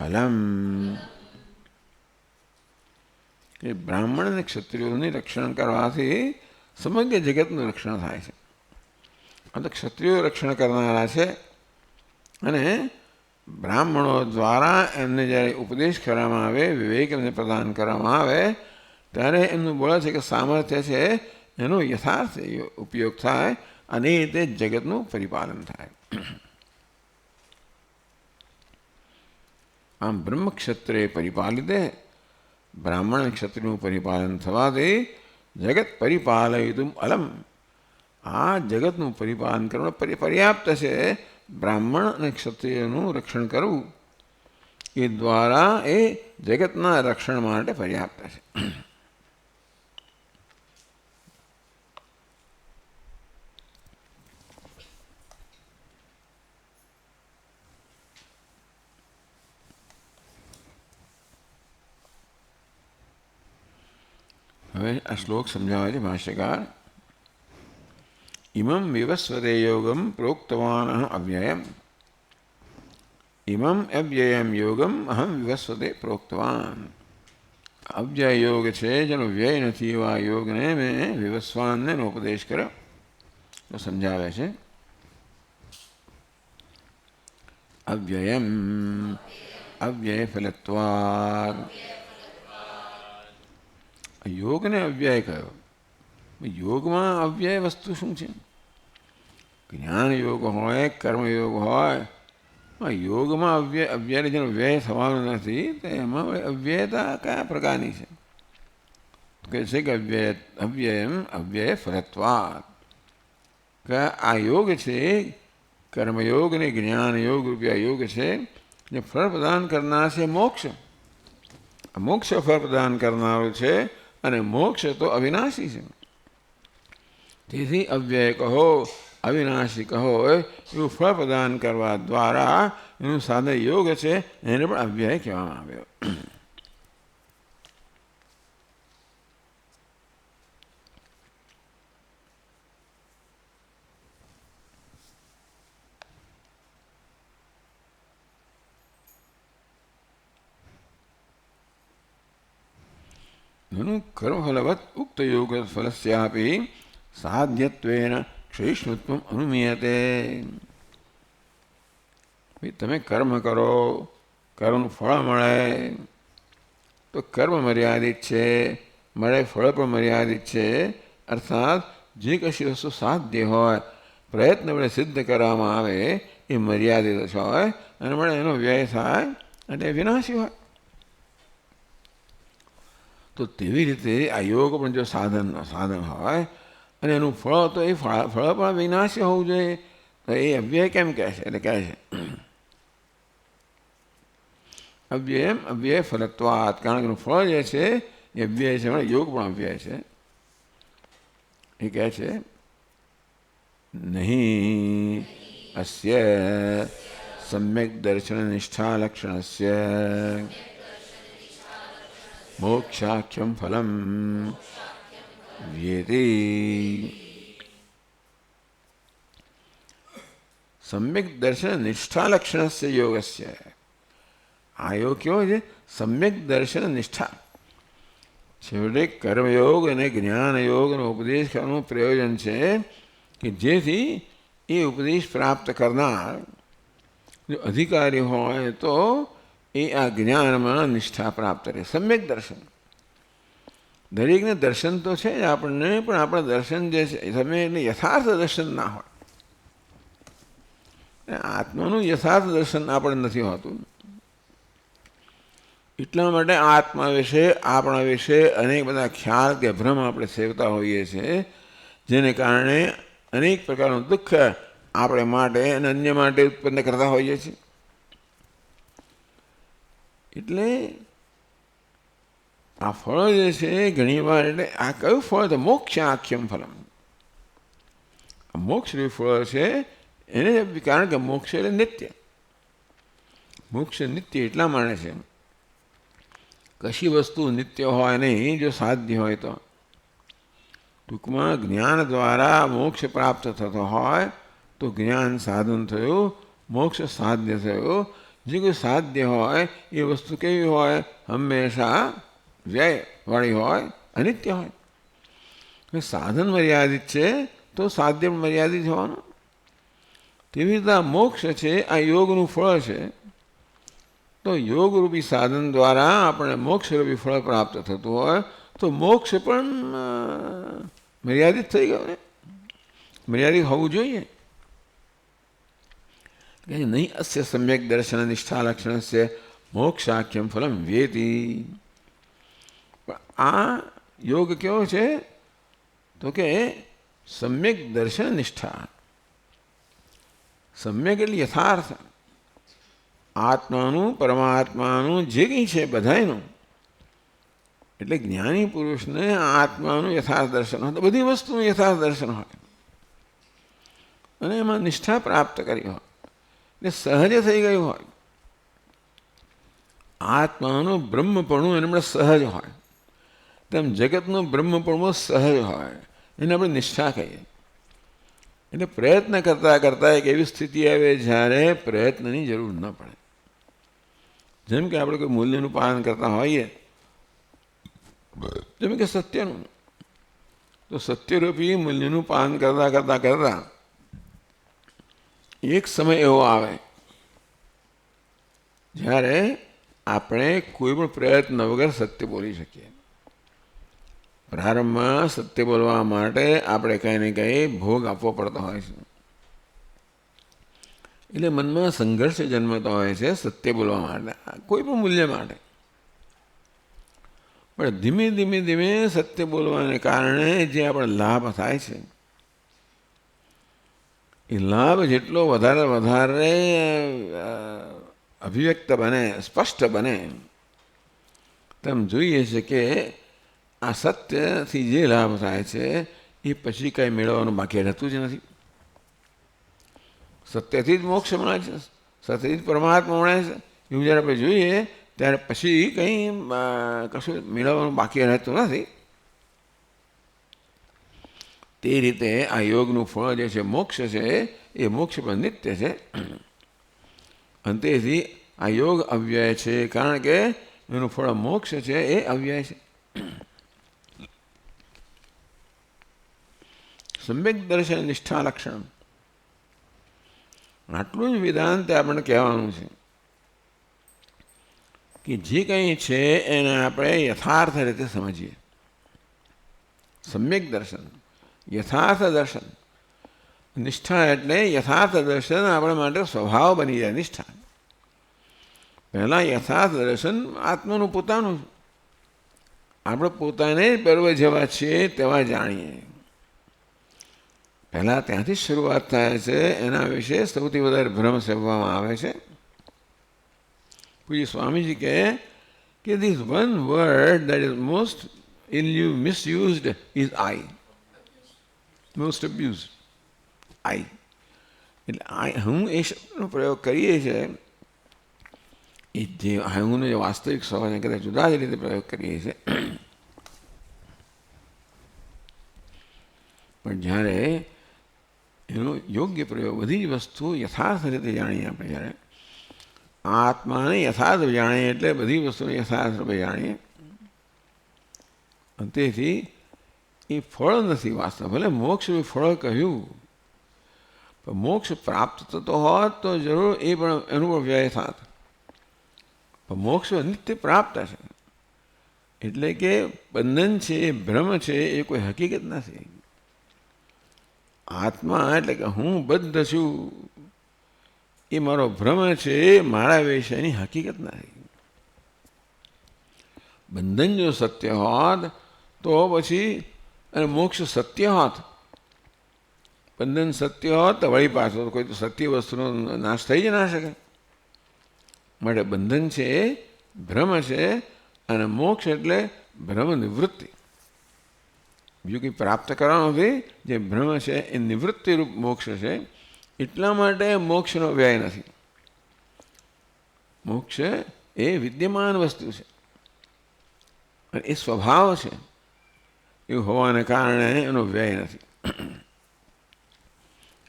અલમ. કે બ્રાહ્મણ અને ક્ષત્રિયોનું રક્ષણ કરવાથી સમગ્ર જગતનું રક્ષણ થાય છે. આ તો ક્ષત્રિયો રક્ષણ કરનારા છે અને બ્રાહ્મણો દ્વારા એમને જ્યારે ઉપદેશ કરવામાં આવે, વિવેક એમને પ્રદાન કરવામાં આવે ત્યારે એમનું બળ છે કે સામર્થ્ય છે એનો યથાર્થ ઉપયોગ થાય અને એ રીતે જગતનું પરિપાલન થાય. આમ બ્રહ્મક્ષત્રે પરિપાલિતે બ્રાહ્મણ ક્ષત્રિયનું પરિપાલન થવાથી જગત પરિપાલયિતુમ અલમ. આ જગતનું પરિપાલન કરવું પર્યાપ્ત છે. બ્રાહ્મણ અને ક્ષત્રિયનું રક્ષણ કરવું એ દ્વારા એ જગતના રક્ષણ માટે પર્યાપ્ત છે. હવે આ શ્લોક સમજાવે છે ભાષ્યકાર. ઇમં વિવસ્વતે યોગમ પ્રોક્તવાન અવ્યયમ. ઇમં અવ્યયમ યોગમ અહમ વિવસ્વતે પ્રોક્તવાન. અવ્યય યોગ છે જેનો વ્યય નથી એવા યોગને મેં વિવસ્વાનને ઉપદેશ કર્યો તો સમજાવે છે. અવ્યયમ અવ્યય ફલત્વાદ. યોગને અવ્યય કયો. યોગમાં અવ્યય વસ્તુ શું છે? જ્ઞાન યોગ હોય, કર્મયોગ હોય, યોગમાં અવ્યય જેનો વ્યય થવાનો નથી તો એમાં અવ્યયતા કયા પ્રકારની છે? કહે છે કે અવ્યયમ અવ્યય ફલત્વાદ. કે આ યોગ છે કર્મયોગ ને જ્ઞાન યોગ રૂપિયા યોગ છે જે ફળ પ્રદાન કરનાર છે મોક્ષ. મોક્ષ ફળ પ્રદાન કરનારું છે અને મોક્ષ તો અવિનાશી છે. તેથી અવ્યય કહો, અવિનાશી કહો એવું ફળ પ્રદાન કરવા દ્વારા એનું સાધન યોગ છે એને પણ અવ્યય કહેવામાં આવ્યો. નનુ કર્મફલવત ઉક્ત યોગ ફલસ્યાપી સાધ્યત્વેન ક્ષયિષ્ણુત્વમ અનુમીયતે. તમે કર્મ કરો, કર્મનું ફળ મળે તો કર્મ મર્યાદિત છે, મળે ફળ પણ મર્યાદિત છે. અર્થાત જે કશી વસ્તુ સાધ્ય હોય પ્રયત્ન વડે સિદ્ધ કરવામાં આવે એ મર્યાદિત હોય અને વડે એનો વ્યય થાય અને વિનાશી હોય. તો તેવી રીતે આ યોગ પણ જો સાધન હોય અને એનું ફળ તો એ ફળ પણ વિનાશી હોવું જોઈએ, તો એ અવ્યય કેમ કહે છે? એટલે કહે છે અવ્યયમ અવ્યય ફલત્વાત, કારણ કે એનું ફળ જે છે એ અવ્યય છે, યોગ પણ અવ્યય છે. એ કહે છે નહીં અસ્ય સમ્યક દર્શન નિષ્ઠા લક્ષણસ્ય મોક્ષાખ્યમ ફલમ વ્યેતિ. સમ્યક દર્શન નિષ્ઠા લક્ષણસ્ય યોગસ્ય, આ યોગ કેવો છે? સમ્યક દર્શન નિષ્ઠા. છેવટે કર્મયોગ અને જ્ઞાન યોગનો ઉપદેશ કરવાનું પ્રયોજન છે કે જેથી એ ઉપદેશ પ્રાપ્ત કરનાર જો અધિકારી હોય તો એ આ જ્ઞાનમાં નિષ્ઠા પ્રાપ્ત કરે. સમ્યક દર્શન, દરેકને દર્શન તો છે જ આપણને, પણ આપણા દર્શન જે છે સમય એટલે યથાર્થ દર્શન ના હોય. આત્માનું યથાર્થ દર્શન આપણે નથી હોતું. એટલા માટે આત્મા વિશે, આપણા વિશે અનેક બધા ખ્યાલ કે ભ્રમ આપણે સેવતા હોઈએ છીએ, જેને કારણે અનેક પ્રકારનું દુઃખ આપણે માટે અને અન્ય માટે ઉત્પન્ન કરતા હોઈએ છીએ. એટલે આ ફળ જે છે ઘણી વાર, એટલે આ કયું ફળ? તો મોક્ષાખ્યમ ફલમ. મોક્ષરૂપી ફળ છે એને, કારણ કે મોક્ષ એટલે નિત્ય. મોક્ષ નિત્ય એટલા માને છે, કશી વસ્તુ નિત્ય હોય નહીં જો સાધ્ય હોય તો. ટૂંકમાં જ્ઞાન દ્વારા મોક્ષ પ્રાપ્ત થતો હોય તો જ્ઞાન સાધન થયું, મોક્ષ સાધ્ય થયું. જે કોઈ સાધ્ય હોય એ વસ્તુ કેવી હોય? હંમેશા વ્યયવાળી હોય, અનિત્ય હોય. સાધન મર્યાદિત છે તો સાધ્ય મર્યાદિત હોવાનું. તેવી રીતે આ મોક્ષ છે, આ યોગનું ફળ છે. તો યોગરૂપી સાધન દ્વારા આપણે મોક્ષરૂપી ફળ પ્રાપ્ત થતું હોય તો મોક્ષ પણ મર્યાદિત થઈ ગયો ને, મર્યાદિત હોવું જોઈએ. નહીં અસ્ય સમ્યક દર્શન નિષ્ઠા લક્ષણસ્ય મોક્ષાખ્યમ ફલમ વ્યેતિ. આ યોગ કેવો છે? તો કે સમ્યક દર્શન નિષ્ઠા. સમ્યક એટલે યથાર્થ, આત્માનું પરમાત્માનું જે કંઈ છે બધાયનું. એટલે જ્ઞાની પુરુષને આત્માનું યથાર્થ દર્શન હોય, તો બધી વસ્તુનું યથાર્થ દર્શન હોય અને એમાં નિષ્ઠા પ્રાપ્ત કરી હોય, એટલે સહજ થઈ ગયું હોય. આત્માનું બ્રહ્મપણું એને સહજ હોય, તેમ જગતનું બ્રહ્મપણું સહજ હોય, એને આપણે નિષ્ઠા કહીએ. એટલે પ્રયત્ન કરતાં કરતાં એક એવી સ્થિતિ આવે જ્યારે પ્રયત્નની જરૂર ન પડે. જેમ કે આપણે કોઈ મૂલ્યનું પાલન કરતા હોઈએ, જેમ કે સત્યનું, તો સત્યરૂપી મૂલ્યનું પાલન કરતાં કરતાં કરતાં એક સમય એવો આવે જ્યારે આપણે કોઈ પણ પ્રયત્ન વગર સત્ય બોલી શકીએ. પ્રારંભમાં સત્ય બોલવા માટે આપણે કંઈ ને કંઈ ભોગ આપવો પડતો હોય છે, એટલે મનમાં સંઘર્ષ જન્મતો હોય છે સત્ય બોલવા માટે, કોઈ પણ મૂલ્ય માટે. પણ ધીમે ધીમે ધીમે સત્ય બોલવાને કારણે જે આપણે લાભ થાય છે, એ લાભ જેટલો વધારે વધારે અભિવ્યક્ત બને, સ્પષ્ટ બને, તેમ જોઈએ છે કે આ સત્યથી જે લાભ થાય છે એ પછી કંઈ મેળવવાનું બાકી રહેતું જ નથી. સત્યથી જ મોક્ષ મળે છે, સત્યથી જ પરમાત્મા મળે છે, એવું જ્યારે આપણે જોઈએ ત્યારે પછી કંઈ કશું મેળવવાનું બાકી રહેતું નથી. તે રીતે આ યોગનું ફળ જે છે મોક્ષ છે, એ મોક્ષ પણ નિત્ય છે. અંતેથી આ યોગ અવ્યય છે, કારણ કે એનું ફળ મોક્ષ છે એ અવ્યય છે. સમ્યક દર્શન નિષ્ઠા લક્ષણ, આટલું જ વેદાંત આપણને કહેવાનું છે કે જે કંઈ છે એને આપણે યથાર્થ રીતે સમજીએ. સમ્યક દર્શન, યથાર્થ દર્શન. નિષ્ઠા એટલે યથાર્થ દર્શન આપણા માટે સ્વભાવ બની જાય. નિષ્ઠા પહેલાં યથાર્થ દર્શન આત્માનું પોતાનું, આપણે પોતાને પર્વ જેવા છીએ તેવા જાણીએ. પહેલાં ત્યાંથી શરૂઆત થાય છે. એના વિશે સૌથી વધારે ભ્રમ સેવવામાં આવે છે. પૂજ્ય સ્વામીજી કહે કે this one word that is most misused is I, most abuse I. એટલે હું એ શબ્દનો પ્રયોગ કરીએ છીએ એ જે હુંનો જે વાસ્તવિક સ્વભાવને કદાચ જુદા જ રીતે પ્રયોગ કરીએ છીએ. પણ જ્યારે એનો યોગ્ય પ્રયોગ, બધી જ વસ્તુ યથાર્થ રીતે જાણીએ આપણે, જ્યારે આત્માને યથાર્થ જાણીએ એટલે બધી વસ્તુને યથાર્થ રૂપે જાણીએ. તેથી એ ફળ નથી વાસ્તવ. ભલે મોક્ષ ફળ કહ્યું, પણ મોક્ષ પ્રાપ્ત થતો હોત તો જરૂર એ પણ એનું પણ વ્યય થાત. પણ મોક્ષ નિત્ય પ્રાપ્ત છે. એટલે કે બંધન છે, ભ્રમ છે, એ કોઈ હકીકત નથી. આત્મા એટલે કે હું બદ્ધ છું એ મારો ભ્રમ છે, મારા વિશેની હકીકત નથી. બંધન જો સત્ય હોત તો પછી, અને મોક્ષ સત્ય હોત, બંધન સત્ય હોત તો વળી પાછો કોઈ તો સત્ય વસ્તુનો નાશ થઈ જ ના શકે. માટે બંધન છે એ ભ્રમ છે, અને મોક્ષ એટલે ભ્રમ નિવૃત્તિ. બીજું કંઈ પ્રાપ્ત કરવાનું નથી. જે ભ્રમ છે એ નિવૃત્તિરૂપ મોક્ષ છે. એટલા માટે મોક્ષનો વ્યય નથી. મોક્ષ એ વિદ્યમાન વસ્તુ છે અને એ સ્વભાવ છે. એવું હોવાને કારણે એનો વ્યય નથી.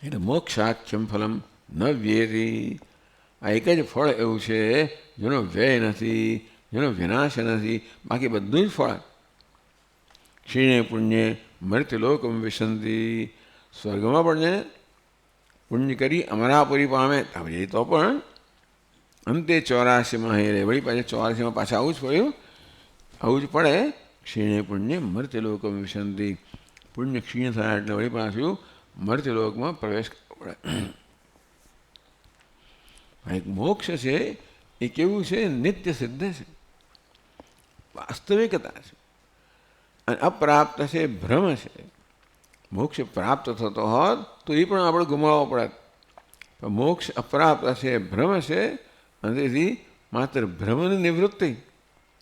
એટલે મોક્ષાખ્યમ ફલમ ન વ્યેતી. આ એક જ ફળ એવું છે જેનો વ્યય નથી, જેનો વિનાશ નથી. બાકી બધું જ ફળ. ક્ષીણે પુણ્ય મર્ત્યલોકમ વિશંતિ. સ્વર્ગમાં પણ છે પુણ્ય કરી અમરાપુરી પામે તો પણ અંતે 84માં હેરે. વળી પાછા 84માં પાછા આવું જ પડ્યું, આવું જ પડે. ક્ષીણે પુણ્ય મર્ત્યલોકમ વિશંતિ. પુણ્ય ક્ષીણ થાય એટલે વળી પાછું મર્ત્યલોકમાં પ્રવેશ કરવો પડે. એક મોક્ષ છે એ કેવું છે? નિત્ય સિદ્ધ છે, વાસ્તવિકતા છે. અને અપ્રાપ્ત છે, ભ્રમ છે. મોક્ષ પ્રાપ્ત થતો હોત તો એ પણ આપણે ગુમાવવો પડે. પણ મોક્ષ અપ્રાપ્ત છે, ભ્રમ છે, અને તેથી માત્ર ભ્રમની નિવૃત્તિ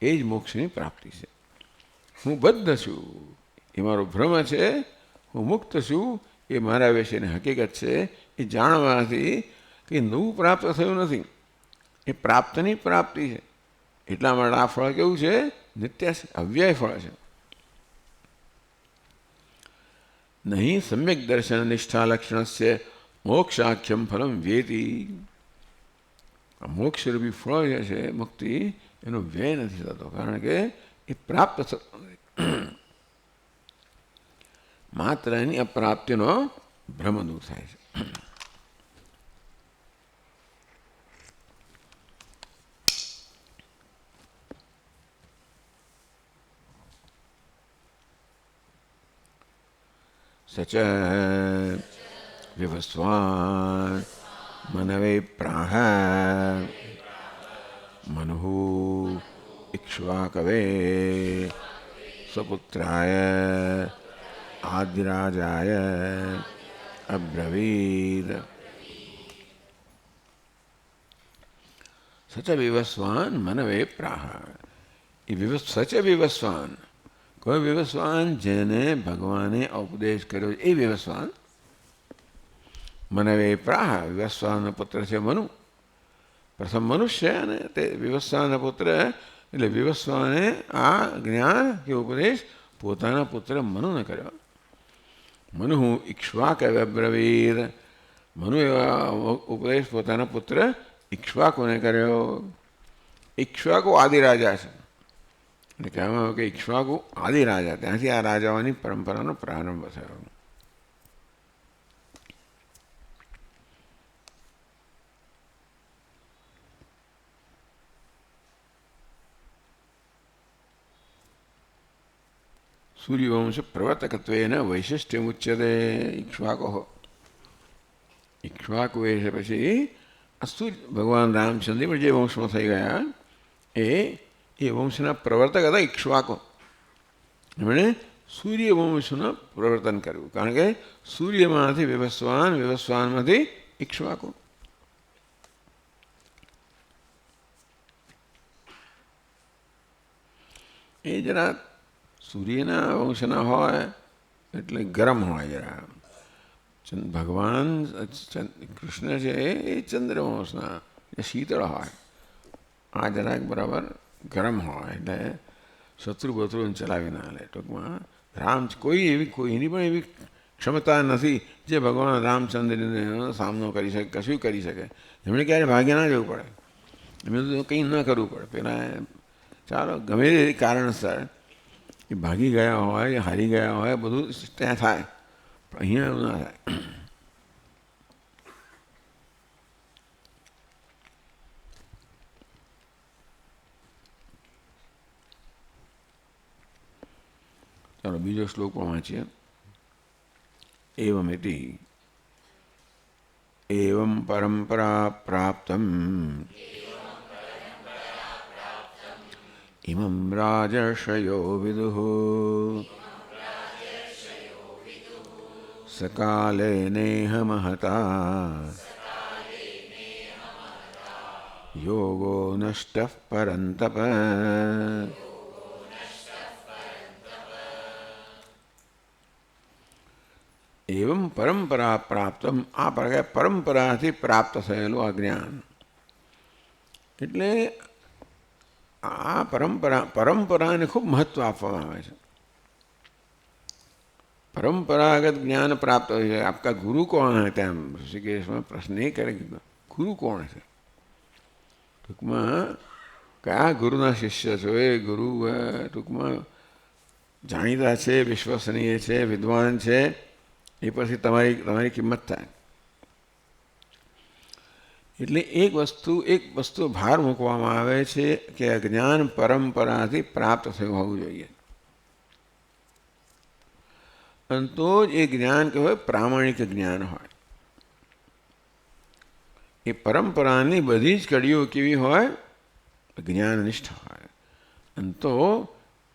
એ જ મોક્ષની પ્રાપ્તિ છે. હું બદ્ધ છું એ મારો ભ્રમ છે, હું મુક્ત છું એ મારા વિશેની હકીકત છે. એ જાણવાથી કે નવું પ્રાપ્ત થયું નથી, એ પ્રાપ્તની પ્રાપ્તિ છે. એટલા માટે આ ફળ કેવું છે? નિત્ય છે, અવ્યય ફળ છે. નહીં સમ્યક દર્શન નિષ્ઠા લક્ષણ છે મોક્ષાખ્યમ ફલમ વ્યેતી. મોક્ષરૂપી ફળ જે છે મુક્તિ, એનો વ્યય નથી થતો, કારણ કે એ પ્રાપ્ત થતો નથી. માત્ર એની અપ્રાપ્તિનો ભ્રમ દૂર થાય છે. સચ વિવસ્વાન મનવે પ્રાહ મનુઃ ઇક્ષ્વાકવે સ્વપુત્રાય આદ્યરાજાય અબ્રવીદ. સચ વિવસ્વાન મનવે પ્રાહ. એ સચ વિવસ્વાન. કોઈ વિવસ્વાન? જેને ભગવાને ઉપદેશ કર્યો એ વિવસ્વાન. મનવે પ્રાહ. વિવસ્વાનનો પુત્ર છે મનુ. પ્રથમ મનુષ્ય અને તે વિવસ્વાનનો પુત્ર. એટલે વિવસ્વાને આ જ્ઞાન કે ઉપદેશ પોતાના પુત્ર મનુને કર્યો. મનુ ઇક્ષ્વાકવે અબ્રવીદ. મનુ એવા ઉપદેશ પોતાના પુત્ર ઇક્ષ્વાકુને કર્યો. ઇક્ષ્વાકુ આદિરાજા છે. એટલે કહેવામાં આવ્યું કે ઇક્ષ્વાકુ આદિરાજા, ત્યાંથી આ રાજાઓની પરંપરાનો પ્રારંભ થયો. સૂર્યવંશ પ્રવર્તકત્વેન વૈશિષ્ટ્યમુચ્યતે ઇક્ષ્વાકો. ઇક્ષ્વાકુ એ છે પછી સૂર્ય ભગવાન રામચંદ્ર પણ જે વંશમાં થઈ ગયા એ વંશના પ્રવર્તક હતા ઇક્ષ્વાકુ. એમણે સૂર્ય વંશનું પ્રવર્તન કર્યું, કારણ કે સૂર્યમાંથી વિવસ્વાન, વિવસ્વાનમાંથી ઇક્ષ્વાકુ. એ જરા સૂર્યના વંશના હોય એટલે ગરમ હોય જરા. ભગવાન કૃષ્ણ છે એ ચંદ્રવંશના શીતળ હોય. આ જરાક બરાબર ગરમ હોય એટલે શત્રુ બત્રુને ચલાવી ના લે. ટૂંકમાં કોઈની પણ એવી ક્ષમતા નથી જે ભગવાન રામચંદ્રનો સામનો કરી શકે, કશું કરી શકે. એમણે ક્યારે ભાગ્ય ના જવું પડે, એમણે તો કંઈ ન કરવું પડે. પેલા ચાલો ગમે તે કારણસર એ ભાગી ગયા હોય, હારી ગયા હોય, બધું ત્યાં થાય, પણ અહીંયા એવું ના થાય. ચાલો બીજો શ્લોક પણ વાંચીએ. એવમિતિ એવં પરંપરા પ્રાપ્તમ ઇમં રાજર્ષયો વિદુઃ સકાલે નેહ મહતા યોગો નષ્ટઃ પરંતપ. એવં પરંપરા પ્રાપ્તમ, આ પ્રકારે પરંપરાથી પ્રાપ્ત થયેલું આ જ્ઞાન. એટલે આ પરંપરાને ખૂબ મહત્વ આપવામાં આવે છે. પરંપરાગત જ્ઞાન પ્રાપ્ત હોય છે. આપકા ગુરુ કોણ હે? તેમ ઋષિકેશમાં પ્રશ્ન એ કરે કે ગુરુ કોણ છે? ટૂંકમાં કયા ગુરુના શિષ્ય છો? એ ગુરુ ટૂંકમાં જાણીતા છે, વિશ્વસનીય છે, વિદ્વાન છે, એ પછી તમારી કિંમત થાય. એટલે એક વસ્તુ ભાર મૂકવામાં આવે છે કે જ્ઞાન પરંપરાથી પ્રાપ્ત થયું હોવું જોઈએ. અને તો જ એ જ્ઞાન કહેવાય પ્રામાણિક જ્ઞાન હોય. એ પરંપરાની બધી જ કડીઓ કેવી હોય? જ્ઞાનનિષ્ઠ હોય. અને તો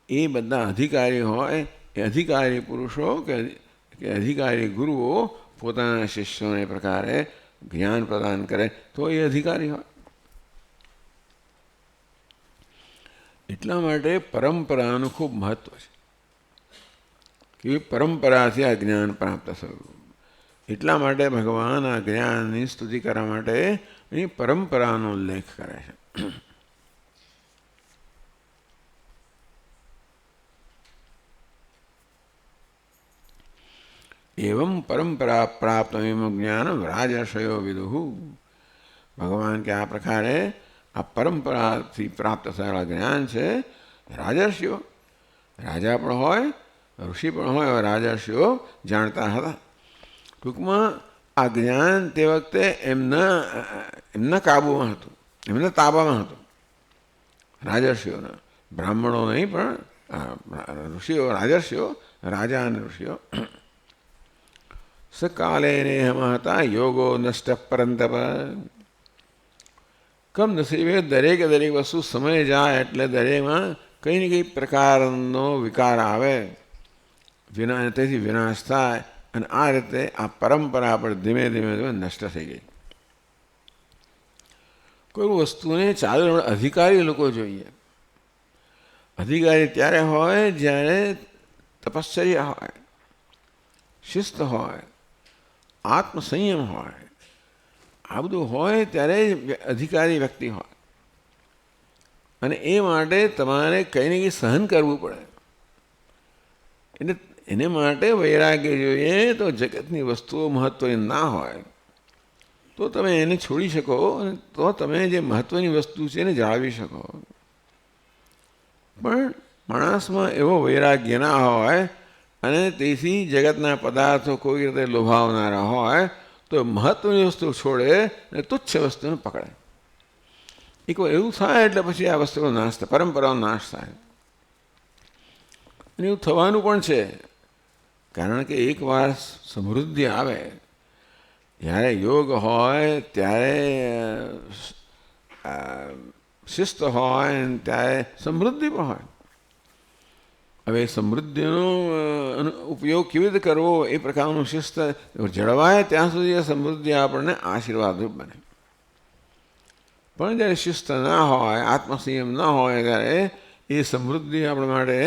એ બધા અધિકારી હોય, એ અધિકારી પુરુષો કે અધિકારી ગુરુઓ પોતાના શિષ્યોને પ્રકારે જ્ઞાન પ્રદાન કરે તો એ અધિકારી હોય. એટલા માટે પરંપરાનું ખૂબ મહત્વ છે કે પરંપરાથી આ જ્ઞાન પ્રાપ્ત થયું. એટલા માટે ભગવાન આ જ્ઞાનની સ્તુતિ કરવા માટે એની પરંપરાનો ઉલ્લેખ કરે છે. એવં પરંપરા પ્રાપ્ત જ્ઞાન રાજર્ષયો વિદુઃ. ભગવાન કે આ પ્રકારે આ પરંપરાથી પ્રાપ્ત થયેલા જ્ઞાન છે રાજર્ષિઓ, રાજા પણ હોય, ઋષિ પણ હોય, રાજર્ષિઓ જાણતા હતા. ટૂંકમાં આ જ્ઞાન તે વખતે એમના કાબુમાં હતું, એમના તાબામાં હતું, રાજર્ષિઓના. બ્રાહ્મણો નહીં પણ ઋષિઓ, રાજર્ષિઓ, રાજા અને ઋષિઓ. સકાલે નેહ મહતા યોગો નષ્ટ પરંતપ. કમનસીબે દરેકે દરેક વસ્તુ સમય જાય એટલે દરેકમાં કંઈ ને કંઈ પ્રકારનો વિકાર આવે, તેથી વિનાશ થાય. અને આ રીતે આ પરંપરા પર ધીમે ધીમે નષ્ટ થઈ ગઈ. કોઈ વસ્તુને ચાલુ અધિકારી લોકો જોઈએ. અધિકારી ત્યારે હોય જ્યારે તપશ્ચર્યા હોય, શિસ્ત હોય, આત્મસંયમ હોય. આ બધું હોય ત્યારે અધિકારી વ્યક્તિ હોય. અને એ માટે તમારે કંઈ ને કંઈ સહન કરવું પડે. એટલે એને માટે વૈરાગ્ય જોઈએ. તો જગતની વસ્તુઓ મહત્ત્વની ના હોય તો તમે એને છોડી શકો, અને તો તમે જે મહત્ત્વની વસ્તુ છે એને જાળવી શકો. પણ માણસમાં એવો વૈરાગ્ય ના હોય અને તેથી જગતના પદાર્થો કોઈ રીતે લોભાવનારા હોય તો મહત્ત્વની વસ્તુ છોડે અને તુચ્છ વસ્તુને પકડે. એક વાર એવું થાય એટલે પછી આ વસ્તુનો નાશ થાય, પરંપરાનો નાશ થાય. અને એવું થવાનું પણ છે, કારણ કે એકવાર સમૃદ્ધિ આવે જ્યારે યોગ હોય ત્યારે શિસ્ત હોય ત્યારે સમૃદ્ધિ પણ હોય. હવે સમૃદ્ધિનો ઉપયોગ કેવી રીતે કરવો એ પ્રકારનું શિસ્ત જળવાય ત્યાં સુધી સમૃદ્ધિ આપણને આશીર્વાદરૂપ બને. પણ જ્યારે શિસ્ત ના હોય, આત્મસંયમ ન હોય, ત્યારે એ સમૃદ્ધિ આપણા માટે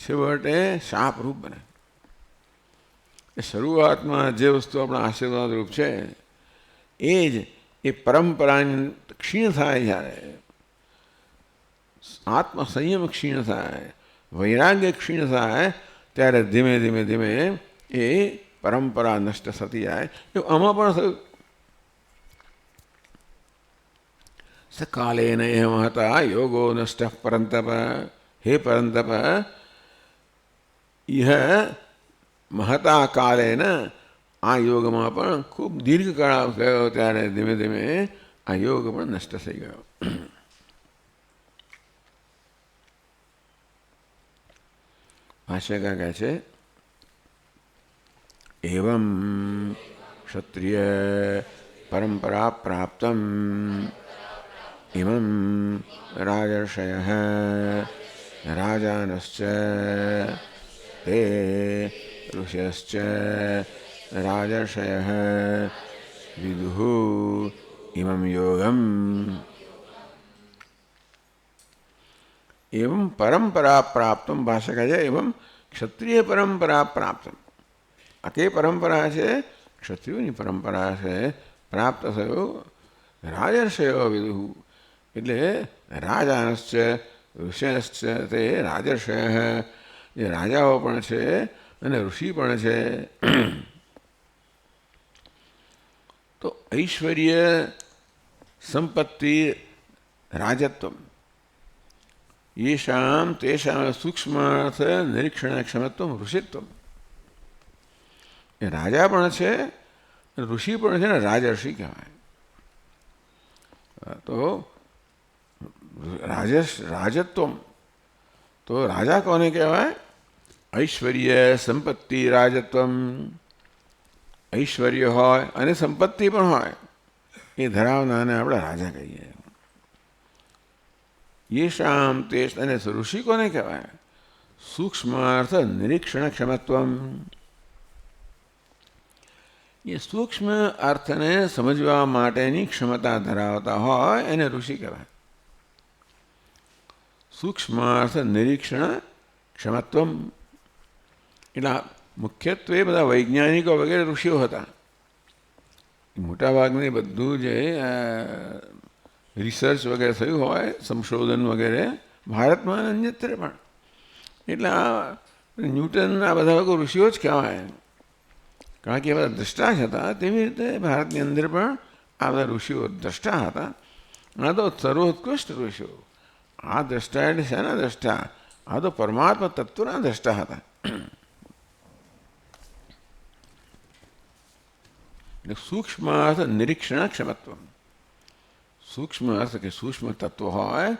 છેવટે શાપરૂપ બને. એ શરૂઆતમાં જે વસ્તુ આપણા આશીર્વાદરૂપ છે એ જ એ પરંપરાની ક્ષીણ થાય, જ્યારે આત્મસંયમ ક્ષીણ થાય, વૈરાગ્ય ક્ષીણ થાય, ત્યારે ધીમે ધીમે ધીમે એ પરંપરા નષ્ટ થતી જાય. એવું આમાં પણ થયું. સકાલેન એ મહતા યોગો નષ્ટ પરંતપ. હે પરંતપ, ઇહ મહતા કાલેન આ યોગમાં પણ ખૂબ દીર્ઘકાળ ગયો, ત્યારે ધીમે ધીમે આ યોગ પણ નષ્ટ થઈ ગયો. ભાષ્યકાર કહે છે, એવં ક્ષત્રિય પરંપરા પ્રાપ્તમ ઇમં રાજર્ષયઃ રાજાનશ્ચ તે ઋષયશ્ચ રાજર્ષયઃ વિદુઃ ઇમં યોગમ. એવં પરંપરા પ્રાપ્તમ. ભાષા કહે છે એવં ક્ષત્રિય પરંપરા પ્રાપ્તમ. આ કઈ પરંપરા છે? ક્ષત્રિયોની પરંપરા છે. પ્રાપ્ત થયો રાજર્ષયો વિદુઃ, એટલે રાજાનશ્ચ ઋષયશ્ચ તે રાજર્ષય, જે રાજાઓ પણ છે અને ઋષિ પણ છે. તો ઐશ્વર્ય, સંપત્તિ, રાજત્વ, યેષામ તેષામ સૂક્ષ્માર્થ નિરીક્ષણ ક્ષમત્વ ઋષિત્વ. એ રાજા પણ છે, ઋષિ પણ છે ને રાજર્ષિ કહેવાય. તો રાજત્વ, તો રાજા કોને કહેવાય? ઐશ્વર્ય, સંપત્તિ, રાજત્વ. ઐશ્વર્ય હોય અને સંપત્તિ પણ હોય એ ધરાવનારને આપણે રાજા કહીએ. યેષામ તે, અને ઋષિ કોને કહેવાય? સૂક્ષ્માર્થ નિરીક્ષણ ક્ષમત્વ. એ સૂક્ષ્મ અર્થને સમજવા માટેની ક્ષમતા ધરાવતા હોય એને ઋષિ કહેવાય. સૂક્ષ્માર્થ નિરીક્ષણ ક્ષમત્વ. એટલે મુખ્યત્વે બધા વૈજ્ઞાનિકો વગેરે ઋષિઓ હતા. મોટાભાગની બધું જે રિસર્ચ વગેરે થયું હોય, સંશોધન વગેરે ભારતમાં અન્યત્ર પણ. એટલે આ ન્યૂટન, આ બધા લોકો ઋષિઓ જ કહેવાય. કારણ કે એ બધા દ્રષ્ટા જ હતા. તેવી રીતે ભારતની અંદર પણ આ બધા ઋષિઓ દ્રષ્ટા હતા. આ તો સર્વોત્કૃષ્ટ ઋષિઓ. આ દ્રષ્ટા એટલે શેના દ્રષ્ટા? આ તો પરમાત્મા તત્વના દ્રષ્ટા હતા. એટલે સૂક્ષ્મ અર્થ નિરીક્ષણ ક્ષમત્વ. સૂક્ષ્મ અર્થ કે સૂક્ષ્મ તત્વ હોય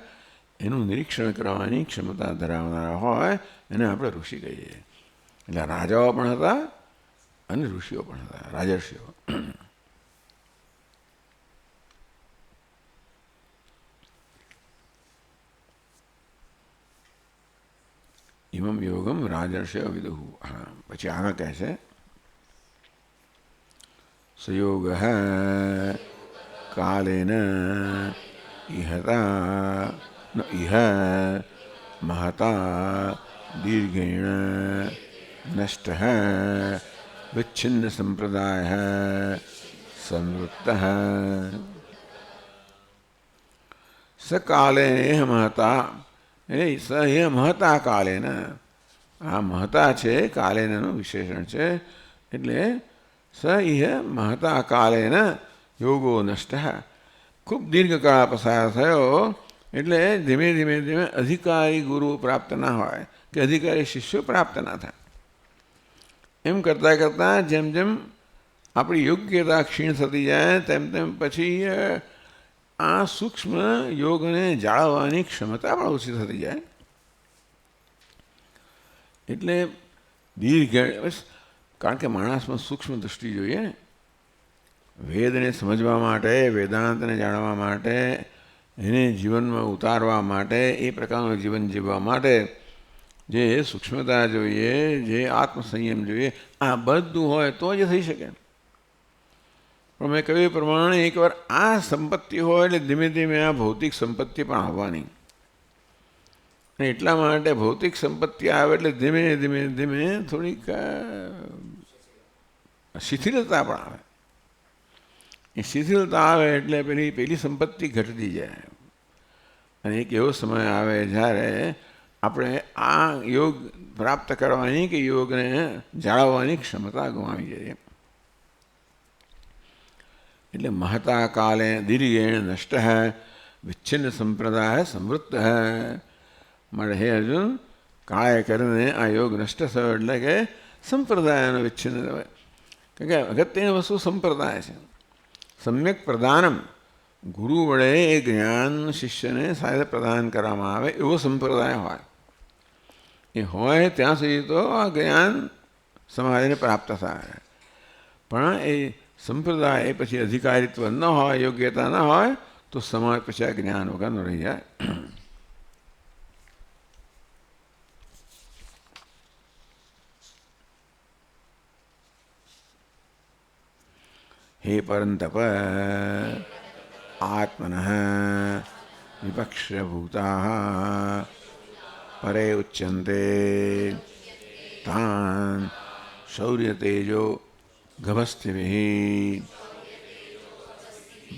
એનું નિરીક્ષણ કરવાની ક્ષમતા ધરાવનારા હોય એને આપણે ઋષિ કહીએ. એટલે રાજાઓ પણ હતા અને ઋષિઓ પણ હતા, રાજર્ષિઓ. ઇમમ યોગમ રાજર્ષય વિદુઃ. હા, પછી આગળ કહે છે સયોગ કાલેન ઇહતા ઇહ મહતા દીર્ઘેણ નષ્ટ વિચ્છિન્ન સંપ્રદાય સંવૃત્ત. સકાલે મહતા, સ એ મહતા કાલેન. આ મહતા છે કાલેનનું વિશેષણ છે. એટલે સ ઇહ મહતા કાલેન યોગો નષ્ટ. ખૂબ દીર્ઘકાળ પસાર થયો. એટલે ધીમે ધીમે ધીમે અધિકારી ગુરુ પ્રાપ્ત ના હોય કે અધિકારી શિષ્યો પ્રાપ્ત ના થાય. એમ કરતાં કરતાં જેમ જેમ આપણી યોગ્યતા ક્ષીણ થતી જાય તેમ તેમ પછી આ સૂક્ષ્મ યોગને જાળવવાની ક્ષમતા પણ ઓછી થતી જાય. એટલે દીર્ઘ, કારણ કે માણસમાં સૂક્ષ્મ દૃષ્ટિ જોઈએ ને. વેદને સમજવા માટે, વેદાંતને જાણવા માટે, એને જીવનમાં ઉતારવા માટે, એ પ્રકારનું જીવન જીવવા માટે જે સૂક્ષ્મતા જોઈએ, જે આત્મસંયમ જોઈએ, આ બધું હોય તો જ થઈ શકે. પણ મેં કહ્યું એ પ્રમાણે એકવાર આ સંપત્તિ હોય એટલે ધીમે ધીમે આ ભૌતિક સંપત્તિ પણ આવવાની. અને એટલા માટે ભૌતિક સંપત્તિ આવે એટલે ધીમે ધીમે ધીમે થોડીક શિથિલતા પણ આવે. એ શિથિલતા આવે એટલે પેલી સંપત્તિ ઘટતી જાય. અને એક એવો સમય આવે જ્યારે આપણે આ યોગ પ્રાપ્ત કરવાની કે યોગને જાળવવાની ક્ષમતા ગુમાવી જઈએ. એટલે મહતા કાલે દીર્ઘેણ નષ્ટ વિચ્છિન્ન સંપ્રદાય સમૃદ્ધ. મળે હે અર્જુન, કાળે કરીને આ યોગ નષ્ટ થયો એટલે કે સંપ્રદાયનો વિચ્છિન્ન થયો. કારણ કે અગત્યની વસ્તુ સંપ્રદાય છે. સમ્યક પ્રદાનમ, ગુરુ વડે એ જ્ઞાન શિષ્યને સાથે પ્રદાન કરવામાં આવે એવો સંપ્રદાય હોય. એ હોય ત્યાં સુધી તો આ જ્ઞાન સમાજને પ્રાપ્ત થાય. પણ એ સંપ્રદાય એ પછી અધિકારીત્વ ન હોય, યોગ્યતા ન હોય તો સમાજ પછી આ જ્ઞાન વગરનો રહી જાય. હે પરંતપ આત્મન વિપક્ષભૂતા પરે ઉચ્યંતે તાન શૌર્ય તેજો ગભસ્તિભિઃ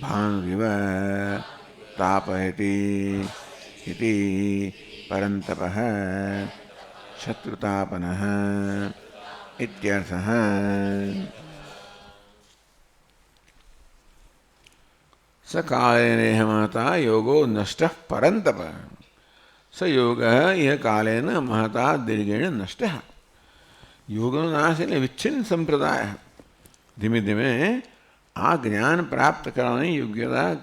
ભાનુરિવ તાપયતિ ઇતિ પરંતપઃ શત્રુતાપનઃ ઇત્યર્થઃ. સ કાલેન મહતા યોગો નષ્ટ પરંતપ. સ યોગ ઇહ કાલેન મહતા દીર્ઘેણ નષ્ટ. યોગનો નાશ એટલે વિચ્છિન્ન સંપ્રદાય. ધીમે ધીમે આ જ્ઞાન પ્રાપ્ત કરવાની યોગ્યતા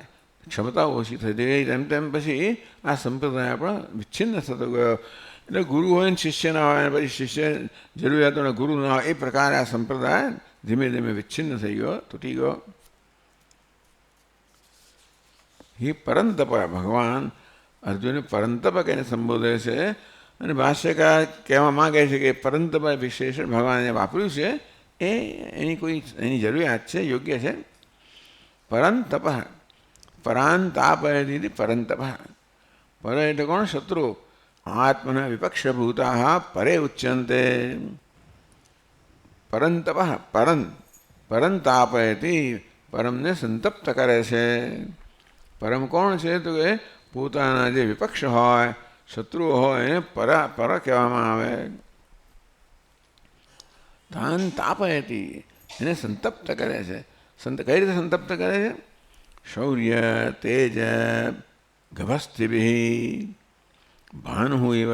ક્ષમતા ઓછી થતી ગઈ. તેમ તેમ પછી આ સંપ્રદાય પણ વિચ્છિન્ન થતો ગયો. એટલે ગુરુ હોય ને શિષ્ય ના હોય, પછી શિષ્ય જરૂરિયાતોને ગુરુ ના હોય, એ પ્રકારે આ સંપ્રદાય ધીમે ધીમે વિચ્છિન્ન થઈ ગયો, તૂટી ગયો. એ પરંતપ, ભગવાન અર્જુનને પરંતપ કહીને સંબોધે છે. અને ભાષ્યકાર કહેવા માગે છે કે પરંતપ વિશેષણ ભગવાને વાપર્યું છે એ એની જરૂરિયાત છે, યોગ્ય છે. પરંતપ, પરાંતાપયતિ પરંતપ. પર એટલે કોણ? શત્રુ. આત્મના વિપક્ષભૂતા પરે ઉચ્યંતે. પરંતપ પરંતાપયતિ, પરમને સંતપ્ત કરે છે. પરમ કોણ છે? તો કે પોતાના જે વિપક્ષ હોય, શત્રુઓ હોય એને પર કહેવામાં આવે. તાન તાપયતિ, એને સંતપ્ત કરે છે. કઈ રીતે સંતપ્ત કરે છે? શૌર્ય તેજ ગભસ્તિભિઃ ભાનુ ઇવ.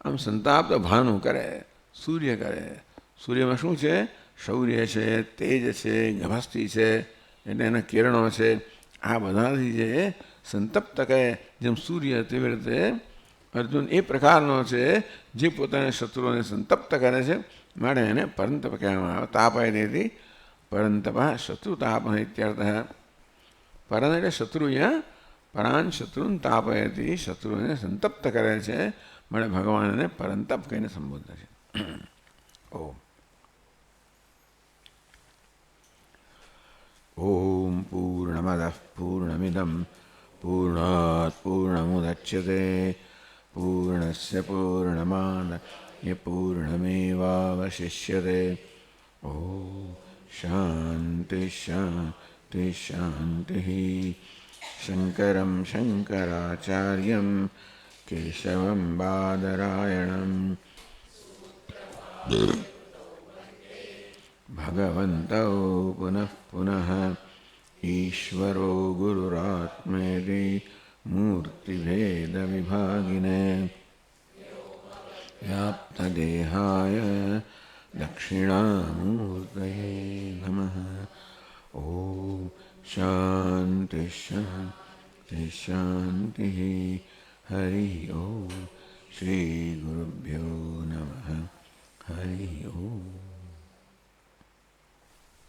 આમ સંતાપ તો ભાનુ કરે, સૂર્ય કરે. સૂર્યમાં શું છે? શૌર્ય છે, તેજ છે, ગભસ્તિ છે, એટલે એના કિરણો છે. આ બધાથી જે સંતપ્ત કરે, જેમ સૂર્ય, તેવી રીતે અર્જુન એ પ્રકારનો છે જે પોતાના શત્રુઓને સંતપ્ત કરે છે. માટે એને પરંતપ કહેવામાં આવે. તાપયતિ પરંતપ શત્રુતાપ ઇત્યર્થ. પરન એટલે શત્રુ. અહીંયા પરાન શત્રુન તાપયતિ, શત્રુને સંતપ્ત કરે છે. માટે ભગવાન એને પરંતપ કહીને સંબોધે છે. ઓમ ઓમ પૂર્ણમદઃ પૂર્ણમિદં પૂર્ણાત પૂર્ણમુદચ્યતે પૂર્ણસ્ય પૂર્ણમાદાય પૂર્ણમેવાવશિષ્યતે. ઓમ શાંતિ શાંતિ શાંતિ. શંકરં શંકરાચાર્યં કેશવં બાદરાયણં ભગવन्तौ પુનઃ પુનઃ ઈશ્વરો ગુરુરાત્મેતિ મૂર્તિભેદવિભાગિને વ્યાપ્તદેહાય દક્ષિણામૂર્તયે નમઃ. ઓમ શાંતિ શાંતિ શાંતિ. હરિ ઓમ. શ્રી ગુરુભ્યો નમઃ. હરિ ઓમ.